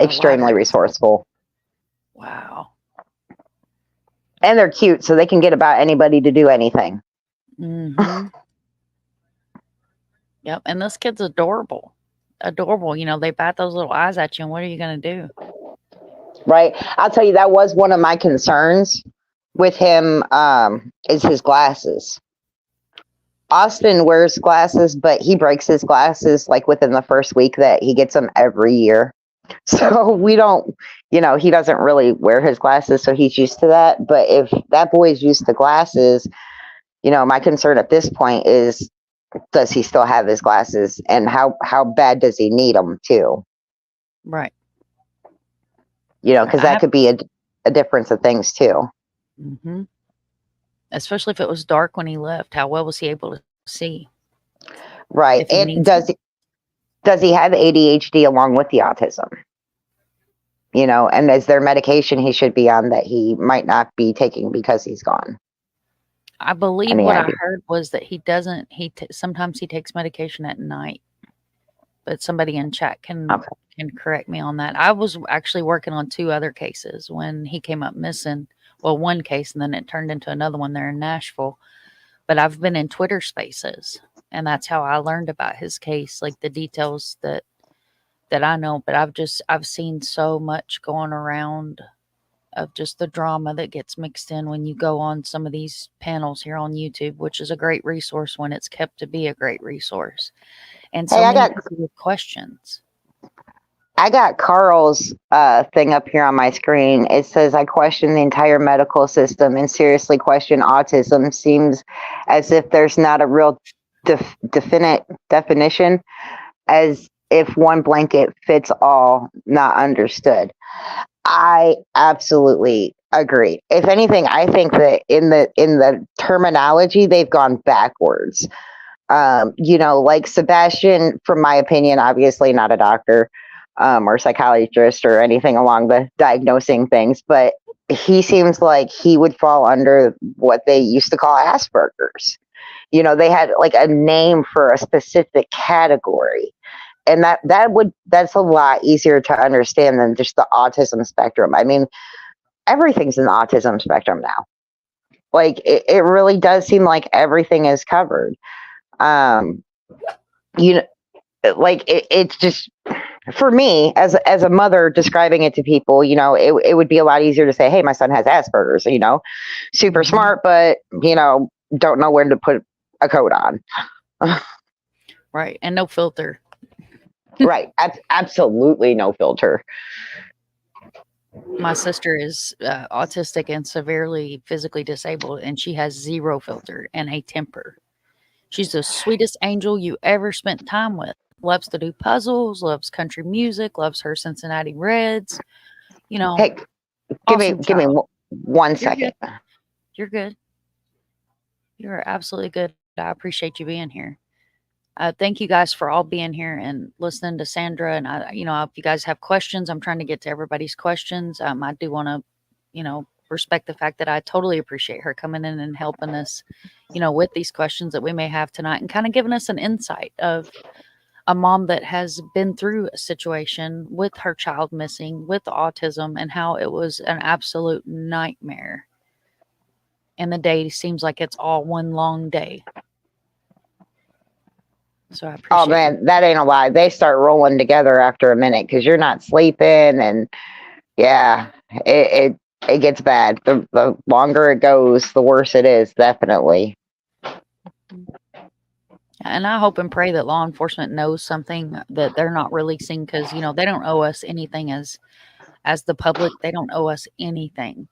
[SPEAKER 2] Extremely resourceful.
[SPEAKER 1] Wow.
[SPEAKER 2] And they're cute, so they can get about anybody to do anything.
[SPEAKER 1] Mm-hmm. Yep. And this kid's adorable. Adorable. They bat those little eyes at you, and what are you going to do?
[SPEAKER 2] Right. I'll tell you, that was one of my concerns with him, is his glasses. Austin wears glasses, but he breaks his glasses like within the first week that he gets them every year. So we don't, he doesn't really wear his glasses, so he's used to that. But if that boy's used to glasses, my concern at this point is, does he still have his glasses, and how bad does he need them too?
[SPEAKER 1] Right.
[SPEAKER 2] Because that could be a difference of things too.
[SPEAKER 1] Mm-hmm. Especially if it was dark when he left. How well was he able to see?
[SPEAKER 2] Right. And does he have ADHD along with the autism? And is there medication he should be on that he might not be taking because he's gone?
[SPEAKER 1] I believe what I heard was that he doesn't. Sometimes he takes medication at night, but somebody in chat can correct me on that. I was actually working on 2 other cases when he came up missing. Well, one case, and then it turned into another one there in Nashville. But I've been in Twitter Spaces, and that's how I learned about his case, like the details that I know. But I've seen so much going around of just the drama that gets mixed in when you go on some of these panels here on YouTube, which is a great resource when it's kept to be a great resource. And so many people with questions.
[SPEAKER 2] I got Carl's thing up here on my screen. It says, I question the entire medical system and seriously question autism. Seems as if there's not a real definite definition, as if one blanket fits all, not understood. I absolutely agree. If anything, I think that in the terminology, they've gone backwards. Like Sebastian, from my opinion, obviously not a doctor, or psychologist or anything along the diagnosing things, but he seems like he would fall under what they used to call Asperger's. They had like a name for a specific category. And that's a lot easier to understand than just the autism spectrum. I mean, everything's in the autism spectrum now. Like it really does seem like everything is covered. Like it's just, for me as a mother describing it to people, it would be a lot easier to say, hey, my son has Asperger's, super smart, but don't know where to put a coat on.
[SPEAKER 1] Right. And no filter.
[SPEAKER 2] Right. Absolutely no filter.
[SPEAKER 1] My sister is autistic and severely physically disabled, and she has 0 filter and a temper. She's the sweetest angel you ever spent time with. Loves to do puzzles, loves country music, loves her Cincinnati Reds.
[SPEAKER 2] Hey, give me 1 second.
[SPEAKER 1] You're good. You're absolutely good. I appreciate you being here. Thank you guys for all being here and listening to Sandra. And if you guys have questions, I'm trying to get to everybody's questions. I do want to, respect the fact that I totally appreciate her coming in and helping us, with these questions that we may have tonight, and kind of giving us an insight of a mom that has been through a situation with her child missing, with autism, and how it was an absolute nightmare. And the day seems like it's all one long day. So I appreciate.
[SPEAKER 2] Oh man, that ain't a lie. They start rolling together after a minute because you're not sleeping, and yeah, it gets bad. The longer it goes, the worse it is. Definitely.
[SPEAKER 1] And I hope and pray that law enforcement knows something that they're not releasing, because they don't owe us anything as the public. They don't owe us anything.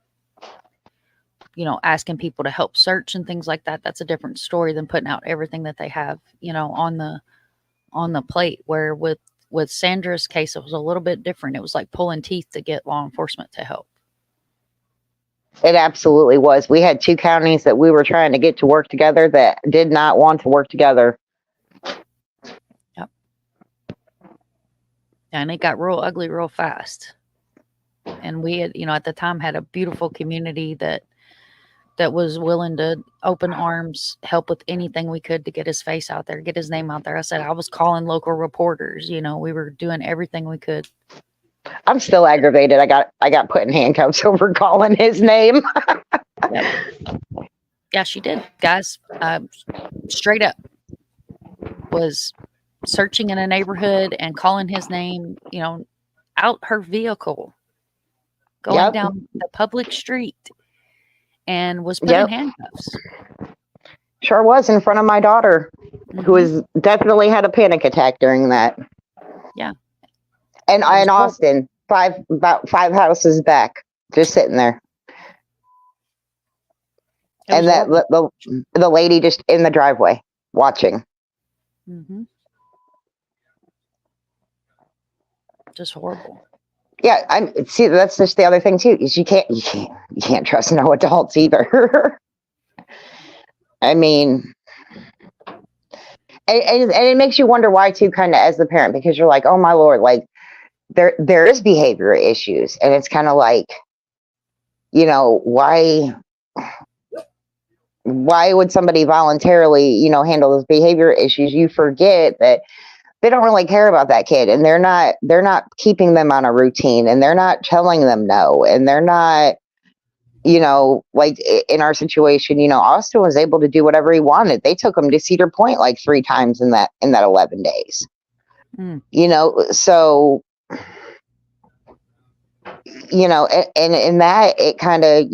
[SPEAKER 1] Asking people to help search and things like that, that's a different story than putting out everything that they have, on the plate. Where with Sandra's case, it was a little bit different. It was like pulling teeth to get law enforcement to help.
[SPEAKER 2] It absolutely was. We had 2 counties that we were trying to get to work together that did not want to work together.
[SPEAKER 1] Yep. And it got real ugly real fast. And we had, at the time, had a beautiful community that was willing to open arms, help with anything we could to get his face out there, get his name out there. I said I was calling local reporters. We were doing everything we could.
[SPEAKER 2] I'm still aggravated. I got put in handcuffs over calling his name.
[SPEAKER 1] Yep. Yeah, she did, guys. Straight up. was searching in a neighborhood and calling his name, out her vehicle, going
[SPEAKER 2] Yep.
[SPEAKER 1] down the public street, and was put in
[SPEAKER 2] Yep.
[SPEAKER 1] handcuffs.
[SPEAKER 2] Sure was, in front of my daughter, who has definitely had a panic attack during that.
[SPEAKER 1] Yeah.
[SPEAKER 2] And in Austin, about 5 houses back, just sitting there. And that the lady just in the driveway watching.
[SPEAKER 1] Just horrible.
[SPEAKER 2] Yeah, see, that's just the other thing too, is you can't trust no adults either. I mean, and it makes you wonder why too, kind of, as the parent, because you're like, oh my Lord, like there is behavior issues, and it's kind of like, why would somebody voluntarily, handle those behavior issues? You forget that they don't really care about that kid, and they're not keeping them on a routine, and they're not telling them no, and they're not, like in our situation, Austin was able to do whatever he wanted. They took him to Cedar Point like 3 times in that 11 days. So, and in that, it kind of,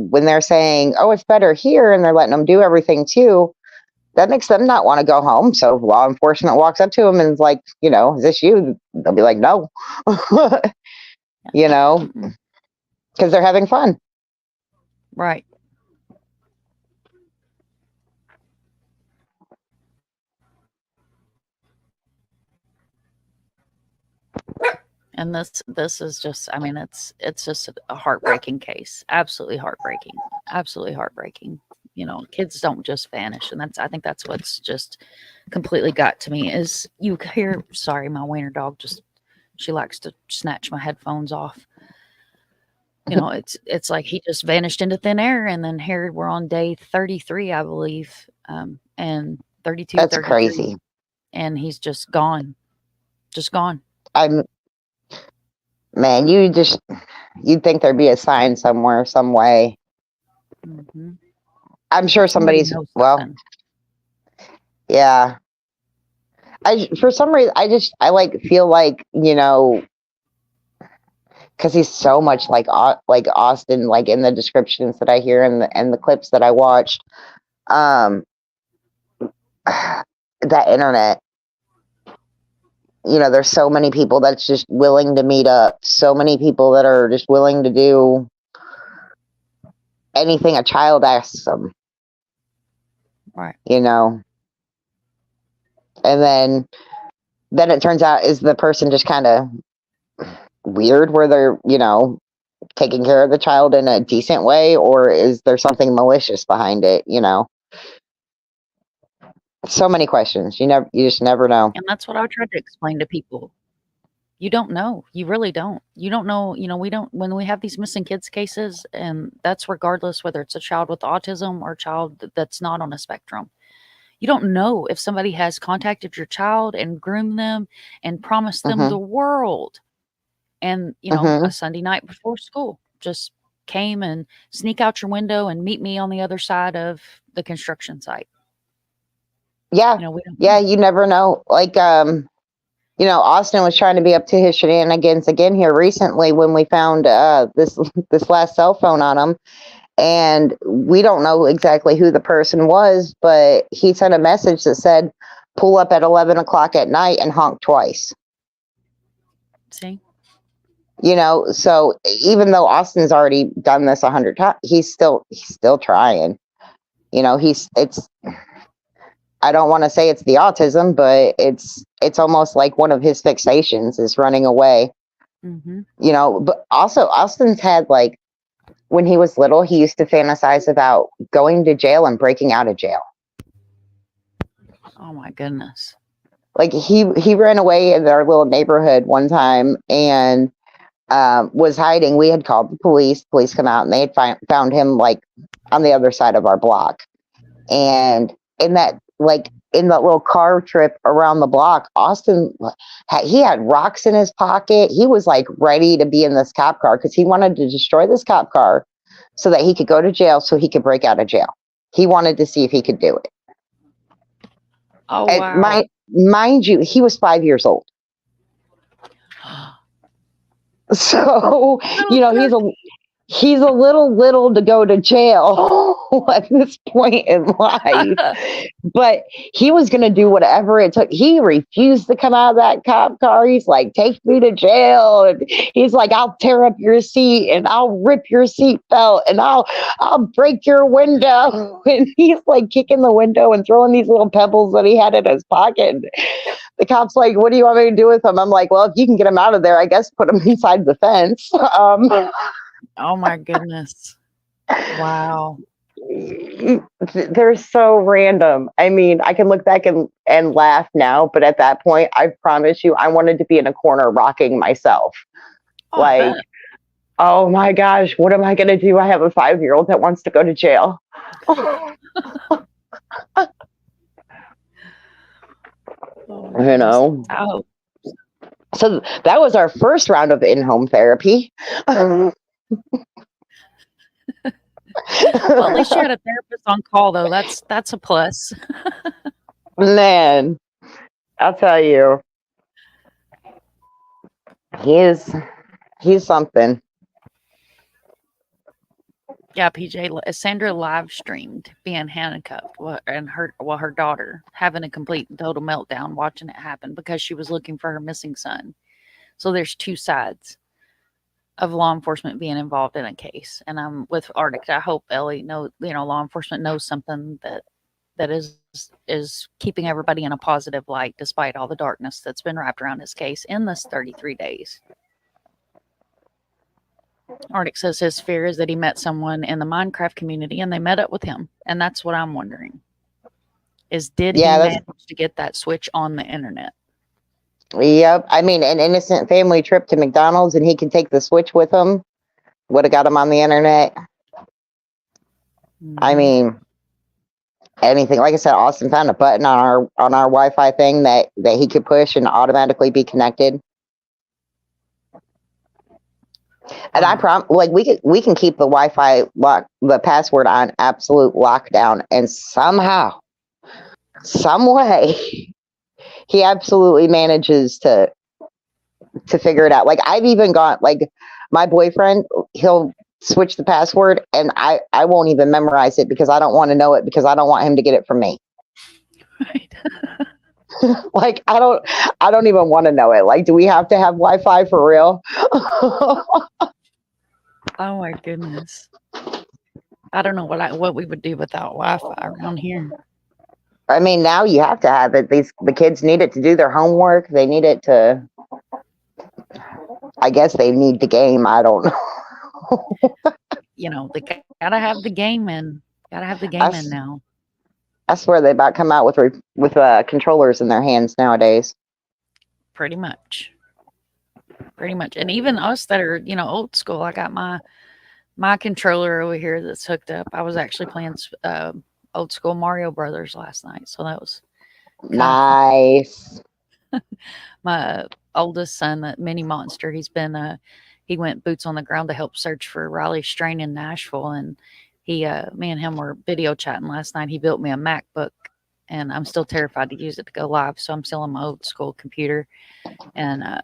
[SPEAKER 2] when they're saying, oh, it's better here, and they're letting them do everything too, that makes them not want to go home. So if law enforcement walks up to them and is like, is this you? They'll be like, no, because they're having fun.
[SPEAKER 1] Right. And this is just, I mean, it's just a heartbreaking case. Absolutely heartbreaking. Absolutely heartbreaking. Kids don't just vanish. And I think that's what's just completely got to me is you hear, sorry, my wiener dog she likes to snatch my headphones off. It's like he just vanished into thin air, and then here we're on day 33, I believe, and 32.
[SPEAKER 2] That's crazy,
[SPEAKER 1] and he's just gone.
[SPEAKER 2] Man, you'd think there'd be a sign somewhere, some way. I'm sure somebody's yeah. For some reason, I like feel like, because he's so much like Austin, like in the descriptions that I hear and the clips that I watched, that internet, there's so many people that's just willing to meet up, so many people that are just willing to do anything a child asks them,
[SPEAKER 1] right?
[SPEAKER 2] And then it turns out, is the person just kind of weird where they're, taking care of the child in a decent way, or is there something malicious behind it? So many questions. You just never know.
[SPEAKER 1] And that's what I tried to explain to people. You don't know. You really don't. You don't know. When we have these missing kids cases, and that's regardless whether it's a child with autism or a child that's not on a spectrum. You don't know if somebody has contacted your child and groomed them and promised them the world. And, a Sunday night before school just came and sneak out your window and meet me on the other side of the construction site.
[SPEAKER 2] Yeah. You never know. Like, Austin was trying to be up to his shenanigans again here recently when we found this last cell phone on him. And we don't know exactly who the person was, but he sent a message that said, pull up at 11 o'clock at night and honk twice.
[SPEAKER 1] See?
[SPEAKER 2] So even though Austin's already done this 100 times, he's still trying. I don't want to say it's the autism, but it's almost like one of his fixations is running away. But also Austin's had, like, when he was little, he used to fantasize about going to jail and breaking out of jail.
[SPEAKER 1] Oh my goodness.
[SPEAKER 2] Like he ran away in our little neighborhood one time and was hiding. We had called the police. Police come out and they had found him like on the other side of our block. And in that little car trip around the block, Austin, he had rocks in his pocket. He was like ready to be in this cop car because he wanted to destroy this cop car so that he could go to jail, so he could break out of jail. He wanted to see if he could do it.
[SPEAKER 1] Oh, wow.
[SPEAKER 2] mind you, he was 5 years old. So, he's a little to go to jail at this point in life. But he was going to do whatever it took. He refused to come out of that cop car. He's like, take me to jail. And he's like, I'll tear up your seat and I'll rip your seatbelt and I'll break your window. And he's like kicking the window and throwing these little pebbles that he had in his pocket. The cop's like, what do you want me to do with him? I'm like, well, if you can get him out of there, I guess put him inside the fence.
[SPEAKER 1] Oh my goodness. Wow.
[SPEAKER 2] They're so random. I mean, I can look back and laugh now, but at that point, I promise you, I wanted to be in a corner rocking myself.
[SPEAKER 1] Oh,
[SPEAKER 2] like, oh my gosh, what am I going to do? I have a 5-year-old that wants to go to jail. You know? So that was our first round of in-home therapy.
[SPEAKER 1] Well, at least you had a therapist on call, though. That's a plus.
[SPEAKER 2] Man, I'll tell you, he's something.
[SPEAKER 1] Yeah, PJ, Sandra live streamed being handcuffed and her daughter having a complete and total meltdown watching it happen because she was looking for her missing son. So there's two sides of law enforcement being involved in a case. And I'm with Arctic. I hope Ellie law enforcement knows something that is keeping everybody in a positive light despite all the darkness that's been wrapped around his case in this 33 days. Arctic says his fear is that he met someone in the Minecraft community and they met up with him. And that's what I'm wondering is did he manage to get that switch on the internet?
[SPEAKER 2] Yep. I mean, an innocent family trip to McDonald's and he could take the switch with him would have got him on the internet. Mm-hmm. I mean, anything. Like I said, Austin found a button on our Wi-Fi thing that he could push and automatically be connected. And I promise, like we can keep the Wi-Fi lock, the password on absolute lockdown, and somehow, some way, he absolutely manages to figure it out. Like I've even got like my boyfriend, he'll switch the password, and I won't even memorize it because I don't want to know it because I don't want him to get it from me. Right. Like I don't even want to know it. Like, do we have to have Wi-Fi for real?
[SPEAKER 1] Oh my goodness. I don't know what we would do without Wi-Fi around here.
[SPEAKER 2] I mean, now you have to have it. The kids need it to do their homework. They need it to, I guess they need the game. I don't know.
[SPEAKER 1] They gotta have the game in. Gotta have the game in now.
[SPEAKER 2] I swear they about come out with controllers in their hands nowadays.
[SPEAKER 1] Pretty much. And even us that are, old school, I got my controller over here that's hooked up. I was actually playing old school Mario Brothers last night. So that was
[SPEAKER 2] nice.
[SPEAKER 1] My oldest son, that mini monster, he went boots on the ground to help search for Riley Strain in Nashville. And me and him were video chatting last night. He built me a MacBook and I'm still terrified to use it to go live. So I'm still on my old school computer and,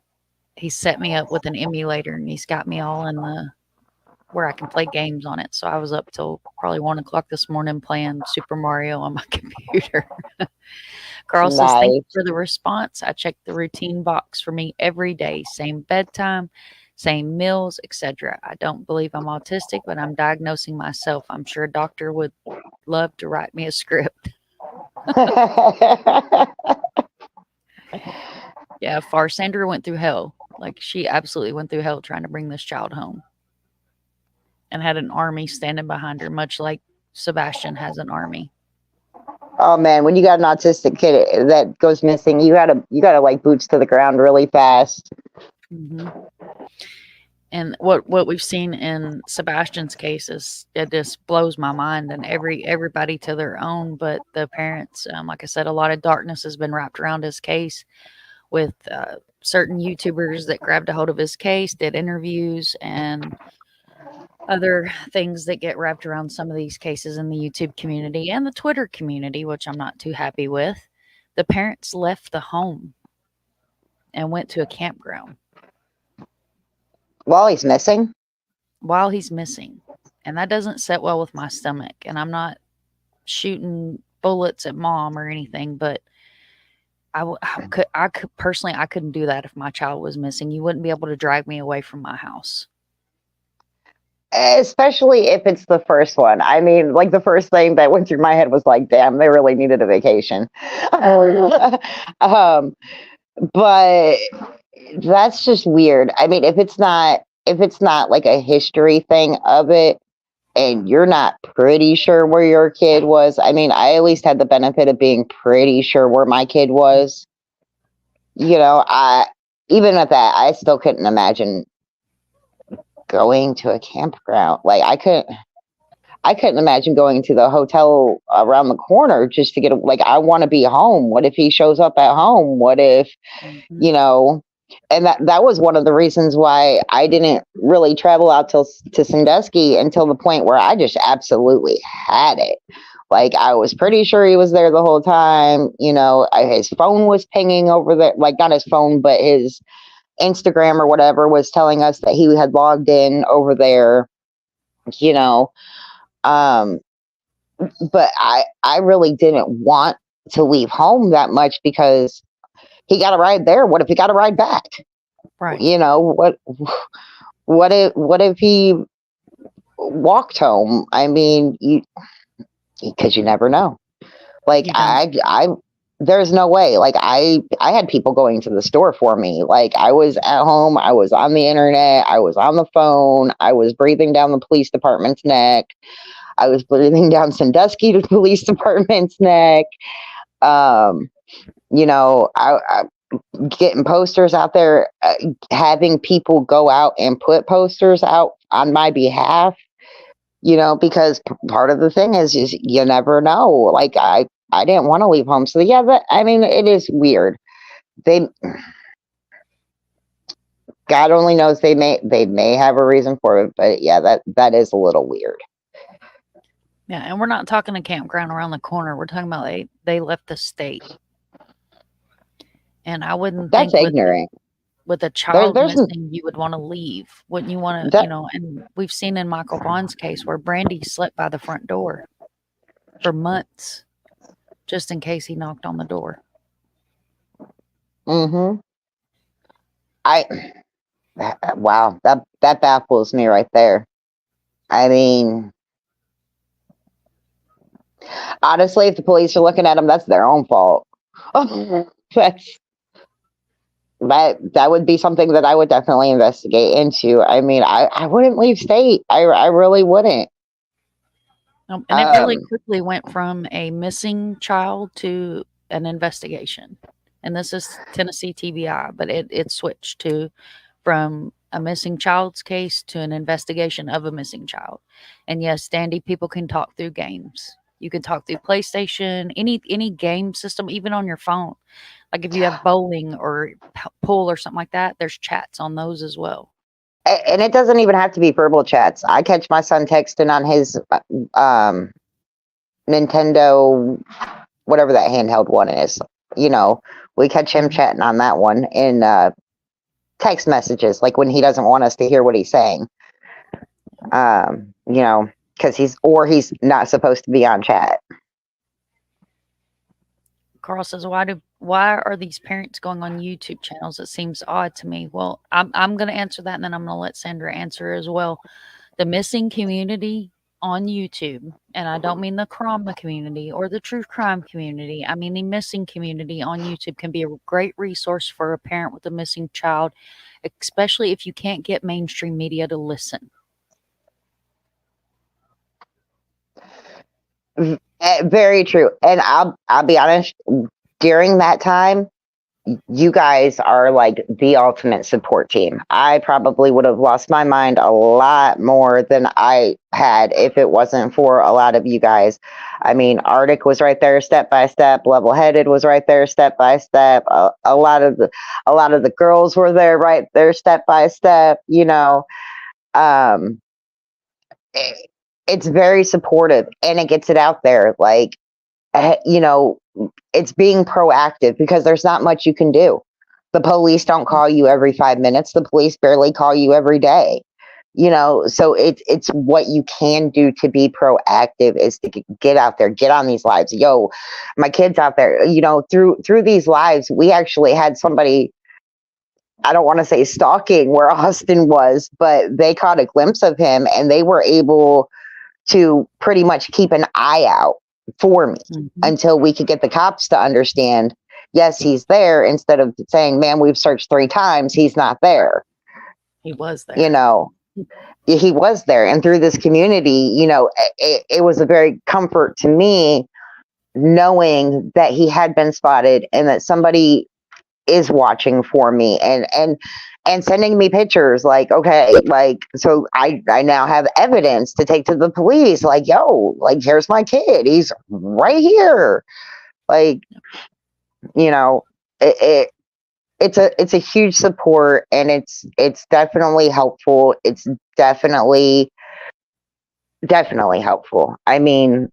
[SPEAKER 1] he set me up with an emulator and he's got me all in where I can play games on it. So I was up till probably 1:00 this morning playing Super Mario on my computer. Carl says, thank you for the response. I check the routine box for me every day. Same bedtime, same meals, etc. I don't believe I'm autistic, but I'm diagnosing myself. I'm sure a doctor would love to write me a script. Yeah, Sandra went through hell. Like she absolutely went through hell trying to bring this child home and had an army standing behind her, much like Sebastian has an army.
[SPEAKER 2] Oh man, when you got an autistic kid that goes missing, you gotta like boots to the ground really fast.
[SPEAKER 1] Mm-hmm. And what we've seen in Sebastian's case is it just blows my mind. And everybody to their own, but the parents, like I said, a lot of darkness has been wrapped around his case with certain YouTubers that grabbed a hold of his case, did interviews, and other things that get wrapped around some of these cases in the YouTube community and the Twitter community, which I'm not too happy with. The parents left the home and went to a campground
[SPEAKER 2] While he's missing?
[SPEAKER 1] while he's missing. And that doesn't sit well with my stomach. And I'm not shooting bullets at mom or anything, but I could personally, I couldn't do that if my child was missing. You wouldn't be able to drag me away from my house.
[SPEAKER 2] Especially if it's the first one. I mean, like the first thing that went through my head was like, damn, they really needed a vacation. um, but that's just weird. I mean, if it's not like a history thing of it and you're not pretty sure where your kid was, I mean, I at least had the benefit of being pretty sure where my kid was. You know, I even at that, I still couldn't imagine going to a campground. Like I couldn't imagine going to the hotel around the corner just to get like I want to be home. What if he shows up at home? What if,
[SPEAKER 1] Hmm.
[SPEAKER 2] you know, and that was one of the reasons why I didn't really travel out to Sandusky until the point where I just absolutely had it. Like I was pretty sure he was there the whole time. You know, his phone was pinging over there, like not his phone, but his Instagram or whatever was telling us that he had logged in over there. You know, um, but I really didn't want to leave home that much because he got a ride there. What if he got a ride back?
[SPEAKER 1] Right.
[SPEAKER 2] You know what if he walked home? I mean, you because you never know. Like
[SPEAKER 1] You don't.
[SPEAKER 2] there's no way. Like I had people going to the store for me. Like I was at home, I was on the internet, I was on the phone, I was breathing down the police department's neck. I was breathing down Sandusky to the police department's neck. Um, you know, I getting posters out there, having people go out and put posters out on my behalf. You know, because part of the thing is you never know. Like I didn't want to leave home, so yeah. But I mean, it is weird. They God only knows they may have a reason for it, but yeah, that is a little weird.
[SPEAKER 1] Yeah, and we're not talking a campground around the corner. We're talking about they left the state. And I wouldn't
[SPEAKER 2] That's
[SPEAKER 1] think
[SPEAKER 2] ignorant.
[SPEAKER 1] with a child
[SPEAKER 2] There's
[SPEAKER 1] missing, you would wanna leave. Wouldn't you wanna,
[SPEAKER 2] that.
[SPEAKER 1] and we've seen in Michael Vaughn's case where Brandy slept by the front door for months just in case he knocked on the door.
[SPEAKER 2] Mm-hmm. I wow, that baffles me right there. I mean, honestly, if the police are looking at him, that's their own fault. that's that would be something that I would definitely investigate into. I mean, I wouldn't leave state. I really wouldn't.
[SPEAKER 1] And it really
[SPEAKER 2] Um,
[SPEAKER 1] quickly went from a missing child to an investigation. And this is Tennessee TBI, but it switched to from a missing child's case to an investigation of a missing child. And yes, Dandy, people can talk through games. You can talk through PlayStation, any game system, even on your phone. Like if you have bowling or pool or something like that, there's chats on those as well.
[SPEAKER 2] and it doesn't even have to be verbal chats. I catch my son texting on his um Nintendo, whatever that handheld one is. You know, we catch him
[SPEAKER 1] Mhm.
[SPEAKER 2] chatting on that one in text messages, like when he doesn't want us to hear what he's saying. You know, because he's not supposed to be on chat.
[SPEAKER 1] Carl says, why are these parents going on YouTube channels? It seems odd to me. Well, I'm going to answer that, and then I'm going to let Sandra answer as well. The missing community on YouTube, and I don't mean the trauma community or the true crime community. I mean the missing community on YouTube can be a great resource for a parent with a missing child, especially if you can't get mainstream media to listen.
[SPEAKER 2] Very true. And I'll be honest. During that time, you guys are like the ultimate support team. I probably would have lost my mind a lot more than I had if it wasn't for a lot of you guys. I mean, Arctic was right there step by step, Level Headed was right there step by step. A lot of the girls were there right there step by step, you know. Um it, it's very supportive and it gets it out there. Like you know, it's being proactive because there's not much you can do. The police don't call you every 5 minutes. The police barely call you every day. So it's what you can do to be proactive is to get out there, get on these lives. Yo, my kids out there, through these lives, we actually had somebody, I don't want to say stalking where Austin was, but they caught a glimpse of him and they were able to pretty much keep an eye out for me until we could get the cops to understand, yes, he's there, instead of saying, man, we've searched 3 times, he's not there.
[SPEAKER 1] He was there.
[SPEAKER 2] He was there. And through this community, it was a very comfort to me knowing that he had been spotted and that somebody is watching for me and sending me pictures like, okay, like, so I now have evidence to take to the police, like, yo, like, here's my kid, he's right here. Like, it's a huge support, and it's definitely helpful. It's definitely helpful. I mean,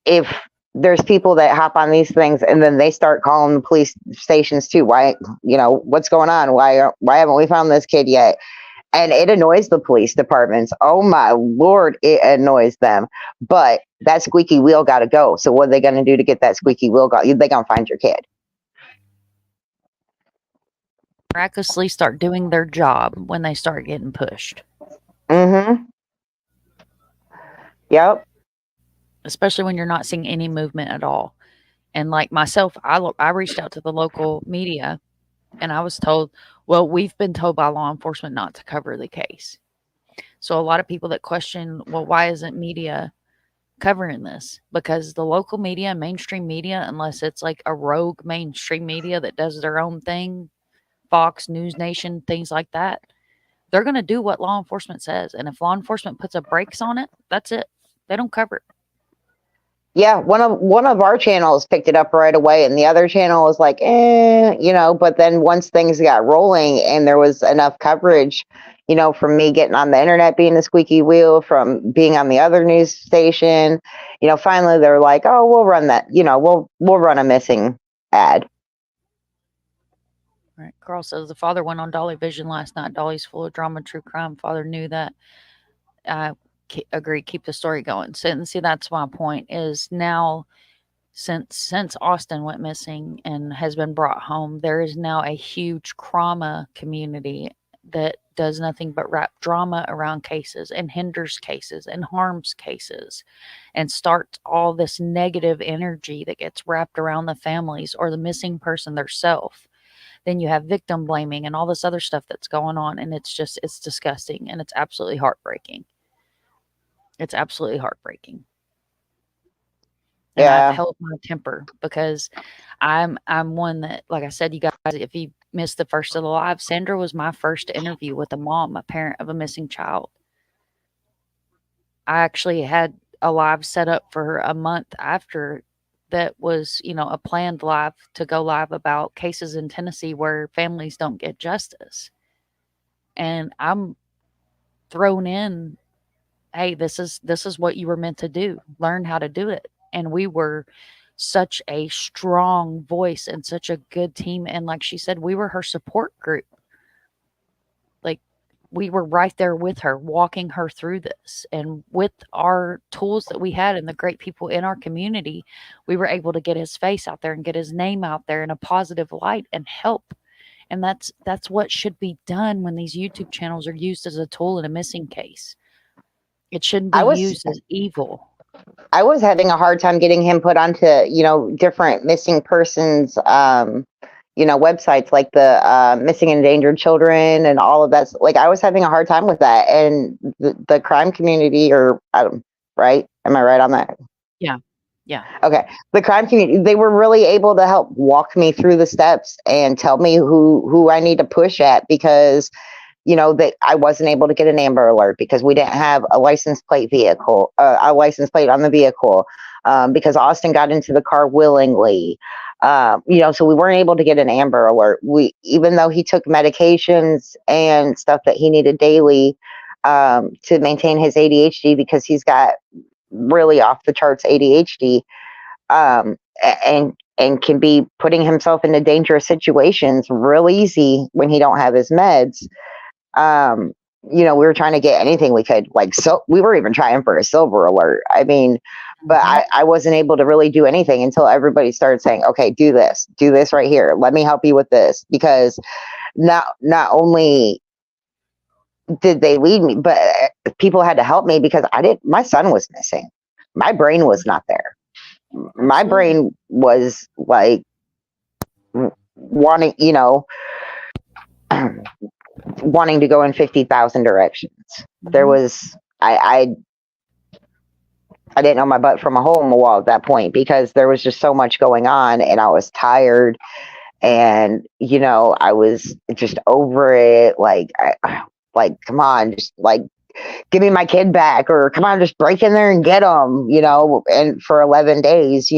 [SPEAKER 2] if there's people that hop on these things and then they start calling the police stations too. Why, what's going on? Why haven't we found this kid yet? And it annoys the police departments. Oh my Lord, it annoys them. But that squeaky wheel got to go. So what are they going to do to get that squeaky wheel going? They're going to find your kid.
[SPEAKER 1] Miraculously start doing their job when they start getting pushed.
[SPEAKER 2] Mm-hmm. Yep.
[SPEAKER 1] Especially when you're not seeing any movement at all. And like myself, I reached out to the local media and I was told, well, we've been told by law enforcement not to cover the case. So a lot of people that question, well, why isn't media covering this? Because the local media, mainstream media, unless it's like a rogue mainstream media that does their own thing, Fox, News Nation, things like that, they're going to do what law enforcement says. And if law enforcement puts a brakes on it, that's it. They don't cover it.
[SPEAKER 2] Yeah, one of our channels picked it up right away, and the other channel was like, but then once things got rolling and there was enough coverage, from me getting on the internet being the squeaky wheel, from being on the other news station, finally they're like, oh, we'll run that, we'll run a missing ad.
[SPEAKER 1] Right. Carl says the father went on Dolly Vision last night. Dolly's full of drama, true crime. Father knew that. I agree. Keep the story going. So, see, that's my point. Is now, since Austin went missing and has been brought home, there is now a huge trauma community that does nothing but wrap drama around cases and hinders cases and harms cases and starts all this negative energy that gets wrapped around the families or the missing person theirself. Then you have victim blaming and all this other stuff that's going on, and it's disgusting, and it's absolutely heartbreaking. It's absolutely heartbreaking. And I've held my temper because I'm one that, like I said, you guys, if you missed the first of the live, Sandra was my first interview with a mom, a parent of a missing child. I actually had a live set up for a month after that was, a planned live to go live about cases in Tennessee where families don't get justice. And I'm thrown in, hey, this is what you were meant to do. Learn how to do it. And we were such a strong voice and such a good team. And like she said, we were her support group. Like, we were right there with her, walking her through this. And with our tools that we had and the great people in our community, we were able to get his face out there and get his name out there in a positive light and help. And that's what should be done when these YouTube channels are used as a tool in a missing case. It shouldn't be used as evil.
[SPEAKER 2] I was having a hard time getting him put onto, different missing persons, websites like the Missing and Endangered Children and all of that. Like, I was having a hard time with that. And the crime community, right? Am I right on that?
[SPEAKER 1] Yeah. Yeah.
[SPEAKER 2] Okay. The crime community, they were really able to help walk me through the steps and tell me who I need to push at, because that I wasn't able to get an Amber Alert because we didn't have a license plate on the vehicle, because Austin got into the car willingly. So we weren't able to get an Amber Alert. Even though he took medications and stuff that he needed daily, to maintain his ADHD, because he's got really off the charts ADHD. And and can be putting himself into dangerous situations real easy when he don't have his meds. Um, we were trying to get anything we could, like, so we were even trying for a silver alert. I mean, but
[SPEAKER 1] Mhm.
[SPEAKER 2] I wasn't able to really do anything until everybody started saying, okay, do this right here. Let me help you with this. Because not only did they lead me, but people had to help me because my son was missing. My brain was not there. My
[SPEAKER 1] Absolutely.
[SPEAKER 2] brain was like wanting, wanting to go in 50,000 directions. There
[SPEAKER 1] Mhm.
[SPEAKER 2] was, I didn't know my butt from a hole in the wall at that point because there was just so much going on and I was tired and, I was just over it. Like, come on, just like, give me my kid back, or come on, just break in there and get him, and for 11 days,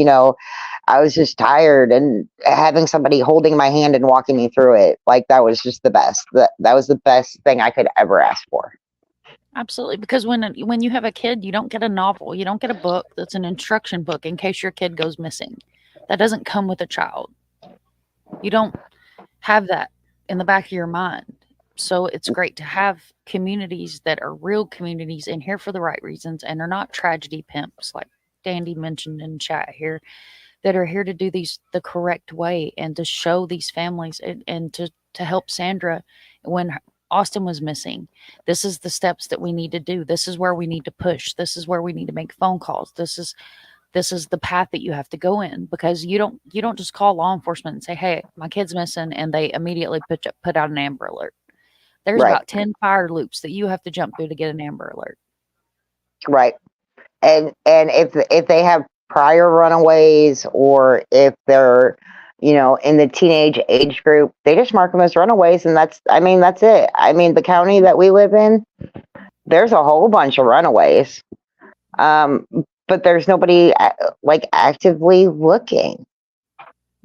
[SPEAKER 2] I was just tired, and having somebody holding my hand and walking me through it, like, that was just the best. That was the best thing I could ever ask for.
[SPEAKER 1] Absolutely, because when you have a kid, you don't get a novel, you don't get a book that's an instruction book in case your kid goes missing. That doesn't come with a child. You don't have that in the back of your mind. So it's great to have communities that are real communities and here for the right reasons and are not tragedy pimps like Dandy mentioned in chat here, that are here to do these the correct way and to show these families and to help Sandra when Austin was missing. This is the steps that we need to do. This is where we need to push. This is where we need to make phone calls. This is the path that you have to go in because you don't just call law enforcement and say, "Hey, my kid's missing," and they immediately put out an Amber Alert. There's
[SPEAKER 2] Right,
[SPEAKER 1] about 10 fire loops that you have to jump through to get an Amber Alert.
[SPEAKER 2] right. And if they have prior runaways, or if they're, in the teenage age group, they just mark them as runaways, and that's it. I mean, the county that we live in, there's a whole bunch of runaways. Um, but there's nobody like actively looking.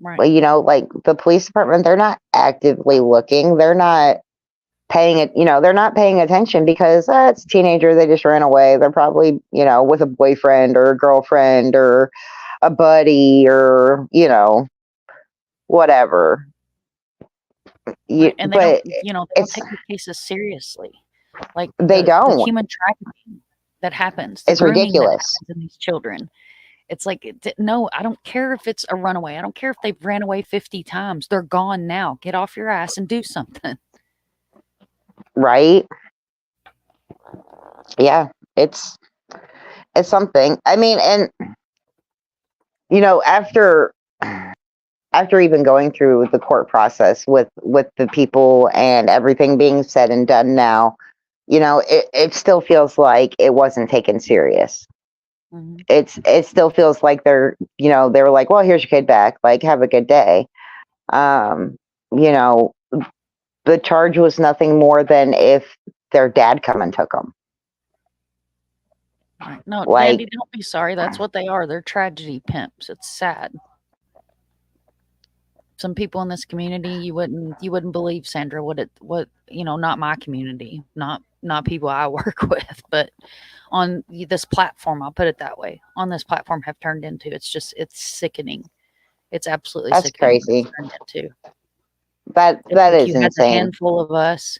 [SPEAKER 1] Right.
[SPEAKER 2] Well, like the police department, they're not actively looking. They're not paying it. They're not paying attention because it's a teenager. They just ran away. They're probably, with a boyfriend or a girlfriend or a buddy or, whatever.
[SPEAKER 1] Right. And they don't,
[SPEAKER 2] But
[SPEAKER 1] they don't
[SPEAKER 2] it's,
[SPEAKER 1] take the cases seriously. Like
[SPEAKER 2] they
[SPEAKER 1] the
[SPEAKER 2] don't.
[SPEAKER 1] human trafficking that happens, the
[SPEAKER 2] It's
[SPEAKER 1] grooming that
[SPEAKER 2] ridiculous.
[SPEAKER 1] happens in these children. It's like, no, I don't care if it's a runaway. I don't care if they've ran away 50 times. They're gone now. Get off your ass and do something.
[SPEAKER 2] Right. Yeah. It's something. I mean, and, after even going through the court process with the people and everything being said and done now, it still feels like it wasn't taken serious.
[SPEAKER 1] Mhm.
[SPEAKER 2] It still feels like they were like, well, here's your kid back, like, have a good day. um you know the charge was nothing more than if their dad come and took them.
[SPEAKER 1] Right. No,
[SPEAKER 2] Like,
[SPEAKER 1] Dandy, don't be sorry. That's what they are. They're tragedy pimps. It's sad. Some people in this community, you wouldn't believe, Sandra, what not my community, not people I work with, but on this platform, I'll put it that way, on this platform have turned into. It's sickening. It's absolutely
[SPEAKER 2] that's
[SPEAKER 1] sickening what it's
[SPEAKER 2] crazy.
[SPEAKER 1] turned into. It's
[SPEAKER 2] That
[SPEAKER 1] like
[SPEAKER 2] is
[SPEAKER 1] you had the
[SPEAKER 2] insane.
[SPEAKER 1] handful of us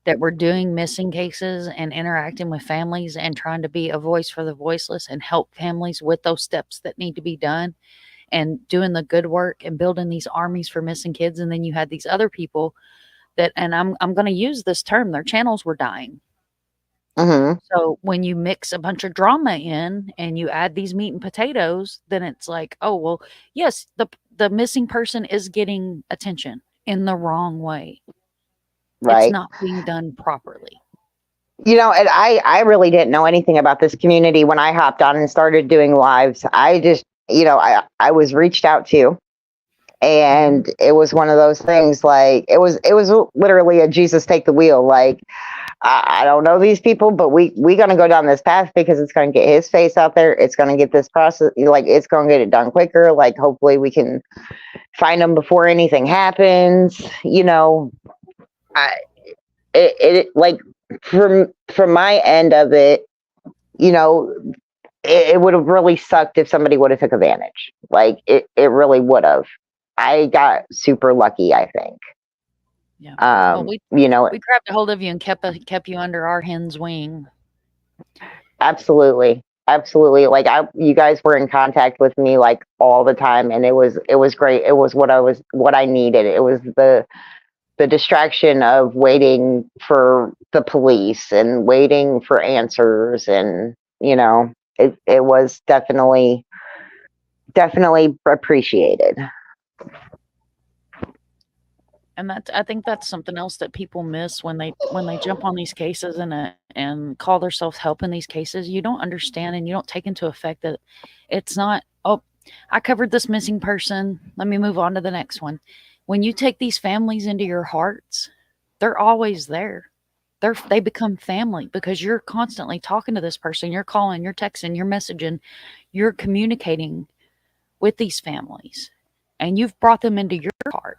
[SPEAKER 1] that were doing missing cases and interacting with families and trying to be a voice for the voiceless and help families with those steps that need to be done and doing the good work and building these armies for missing kids. And then you had these other people that, and I'm going to use this term, their channels were dying.
[SPEAKER 2] Hmm.
[SPEAKER 1] So when you mix a bunch of drama in and you add these meat and potatoes, then it's like, oh well, yes, the missing person is getting attention in the wrong way. It's
[SPEAKER 2] Right.
[SPEAKER 1] not being done properly.
[SPEAKER 2] And I really didn't know anything about this community when I hopped on and started doing lives. I just, I was reached out to,
[SPEAKER 1] Mhm.
[SPEAKER 2] and it was one of those things, like, it was literally a Jesus take the wheel. Like, I don't know these people, but we gonna go down this path because it's gonna get his face out there. It's gonna get this process, like, it's gonna get it done quicker. Like, hopefully we can find them before anything happens. I it like, from my end of it, you know it would have really sucked if somebody would have took advantage. Like it really would have. I got super lucky, I think.
[SPEAKER 1] Yeah. Well,
[SPEAKER 2] You know,
[SPEAKER 1] we grabbed a hold of you and kept you under our hen's wing.
[SPEAKER 2] absolutely. Absolutely. Like you guys were in contact with me like all the time, and it was great. It was what I needed. It was the distraction of waiting for the police and waiting for answers, and it was definitely appreciated.
[SPEAKER 1] And I think that's something else that people miss when they jump on these cases and call themselves help in these cases. You don't understand and you don't take into effect that it's not, oh, I covered this missing person. Let me move on to the next one. When you take these families into your hearts, they're always there. They become family because you're constantly talking to this person. You're calling, you're texting, you're messaging, you're communicating with these families, and you've brought them into your heart.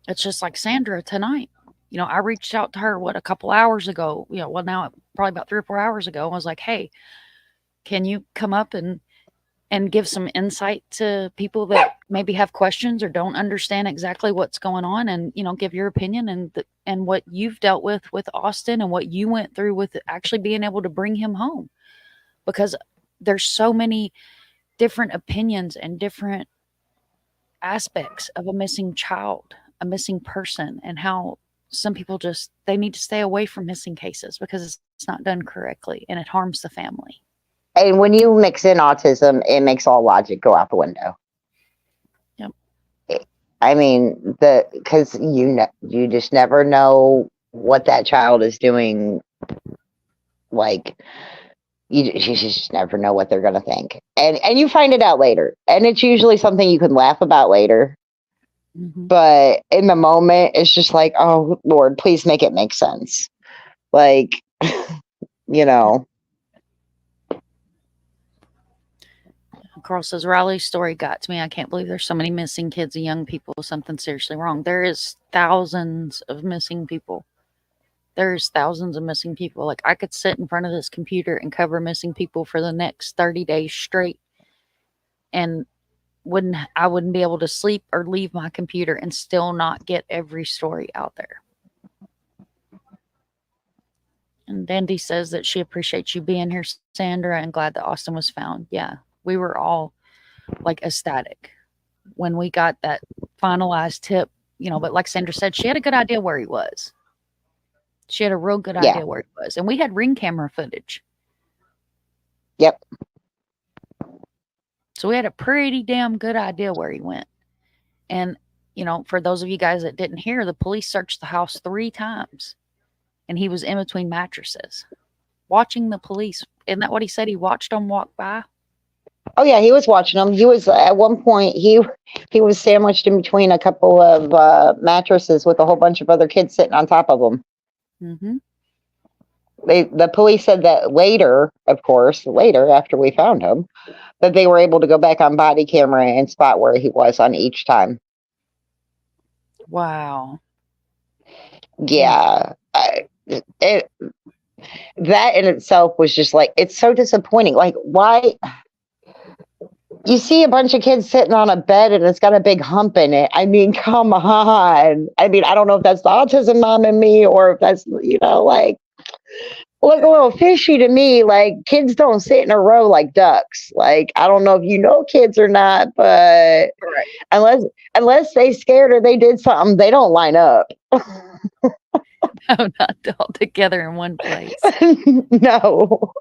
[SPEAKER 1] It's just like Sandra tonight. I reached out to her, a couple hours ago, well, now probably about 3 or 4 hours ago. I was like, hey, can you come up and give some insight to people that maybe have questions or don't understand exactly what's going on, and give your opinion and what you've dealt with Austin and what you went through with actually being able to bring him home, because there's so many different opinions and different aspects of a missing child, a missing person, and how some people they need to stay away from missing cases because it's not done correctly and it harms the family.
[SPEAKER 2] And when you mix in autism, it makes all logic go out the window.
[SPEAKER 1] Yep.
[SPEAKER 2] I mean, because you just never know what that child is doing. Like, you just never know what they're going to think. And you find it out later. And it's usually something you can laugh about later. Mm-hmm. But in the moment, it's just like, oh, Lord, please make it make sense. Like,
[SPEAKER 1] Carl says, Riley's story got to me. I can't believe there's so many missing kids and young people. Something seriously wrong. There is thousands of missing people. There's thousands of missing people. Like, I could sit in front of this computer and cover missing people for the next 30 days straight, and I wouldn't be able to sleep or leave my computer and still not get every story out there. And Dandy says that she appreciates you being here, Sandra, and glad that Austin was found. Yeah, we were all like ecstatic when we got that finalized tip, but like Sandra said, she had a good idea where he was. She had a real good idea where he was. And we had ring camera footage.
[SPEAKER 2] Yep.
[SPEAKER 1] So we had a pretty damn good idea where he went. And, for those of you guys that didn't hear, the police searched the house 3 times. And he was in between mattresses, watching the police. Isn't that what he said? He watched them walk by?
[SPEAKER 2] Oh, yeah, he was watching them. He was, at one point, he was sandwiched in between a couple of mattresses with a whole bunch of other kids sitting on top of them.
[SPEAKER 1] Mm-hmm.
[SPEAKER 2] The police said that later after we found him, that they were able to go back on body camera and spot where he was on each time.
[SPEAKER 1] Wow.
[SPEAKER 2] Yeah. That in itself was just like, it's so disappointing. Like, why? You see a bunch of kids sitting on a bed and it's got a big hump in it. I mean, come on. I mean, I don't know if that's the autism mom in me or if that's, like, look a little fishy to me. Like, kids don't sit in a row like ducks. Like, I don't know if you know kids or not, but unless they scared or they did something, they don't line up.
[SPEAKER 1] No, not all together in one place.
[SPEAKER 2] No.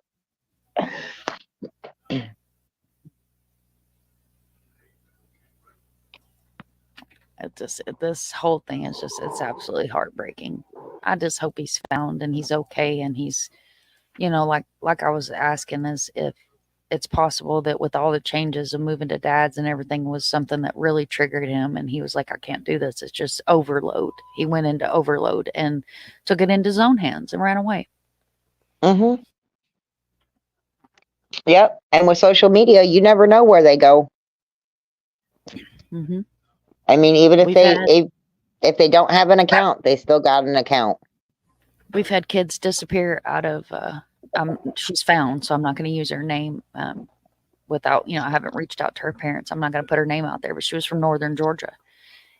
[SPEAKER 1] This whole thing is it's absolutely heartbreaking. I just hope he's found and he's okay, and he's, like I was asking, is if it's possible that with all the changes of moving to dad's and everything was something that really triggered him, and he was like, I can't do this. It's just overload. He went into overload and took it into his own hands and ran away.
[SPEAKER 2] Mm-hmm. Yep. And with social media, you never know where they go.
[SPEAKER 1] Mm-hmm.
[SPEAKER 2] I mean, even if they don't have an account, they still got an account.
[SPEAKER 1] We've had kids disappear out of she's found, so I'm not going to use her name without, I haven't reached out to her parents. I'm not going to put her name out there, but she was from northern Georgia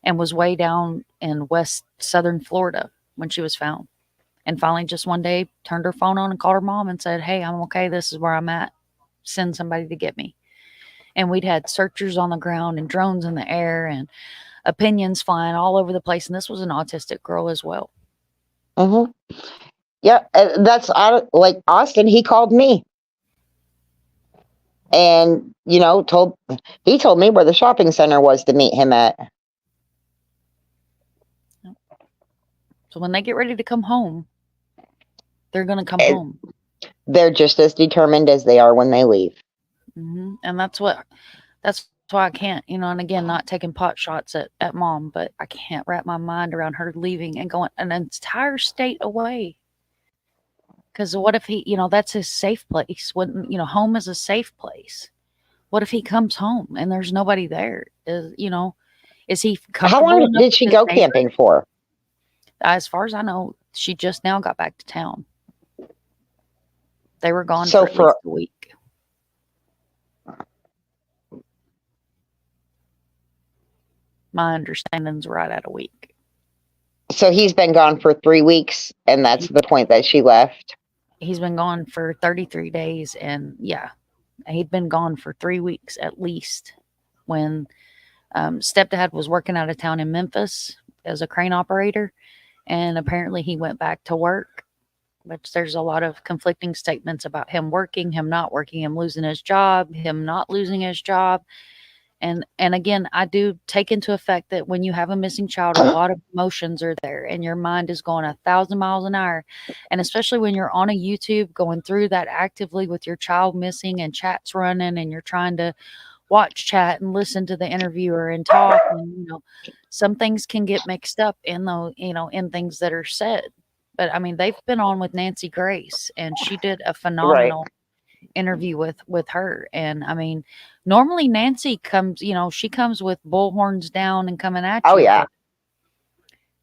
[SPEAKER 1] and was way down in west southern Florida when she was found. And finally, just one day, turned her phone on and called her mom and said, "Hey, I'm okay. This is where I'm at. Send somebody to get me." And we'd had searchers on the ground and drones in the air and opinions flying all over the place. And this was an autistic girl as well.
[SPEAKER 2] Mm-hmm. Yeah, that's like Austin. He called me, and he told me where the shopping center was to meet him at.
[SPEAKER 1] So when they get ready to come home, they're going to come
[SPEAKER 2] And
[SPEAKER 1] home.
[SPEAKER 2] they're just as determined as they are when they leave.
[SPEAKER 1] Mm-hmm. And that's why I can't, and again, not taking pot shots at mom, but I can't wrap my mind around her leaving and going an entire state away. Because what if he, that's his safe place? When, home is a safe place. What if he comes home and there's nobody there? Is he
[SPEAKER 2] How
[SPEAKER 1] comfortable
[SPEAKER 2] long
[SPEAKER 1] enough
[SPEAKER 2] did
[SPEAKER 1] with
[SPEAKER 2] she
[SPEAKER 1] his
[SPEAKER 2] go
[SPEAKER 1] neighbor?
[SPEAKER 2] camping for?
[SPEAKER 1] As far as I know, she just now got back to town. They were gone
[SPEAKER 2] So
[SPEAKER 1] for at least a week. My understanding's right at a week.
[SPEAKER 2] So he's been gone for 3 weeks, and that's the point that she left.
[SPEAKER 1] He's been gone for 33 days, and yeah, he'd been gone for 3 weeks at least when stepdad was working out of town in Memphis as a crane operator, and apparently he went back to work, which there's a lot of conflicting statements about him working, him not working, him losing his job, him not losing his job. And again, I do take into effect that when you have a missing child, a lot of emotions are there and your mind is going 1,000 miles an hour. And especially when you're on a YouTube going through that actively with your child missing and chats running and you're trying to watch chat and listen to the interviewer and talk, and some things can get mixed up in in things that are said. But I mean, they've been on with Nancy Grace and she did a
[SPEAKER 2] Right.
[SPEAKER 1] phenomenal interview with her. And I mean, normally Nancy comes, she comes with bullhorns down and coming at
[SPEAKER 2] Oh
[SPEAKER 1] you,
[SPEAKER 2] yeah.
[SPEAKER 1] but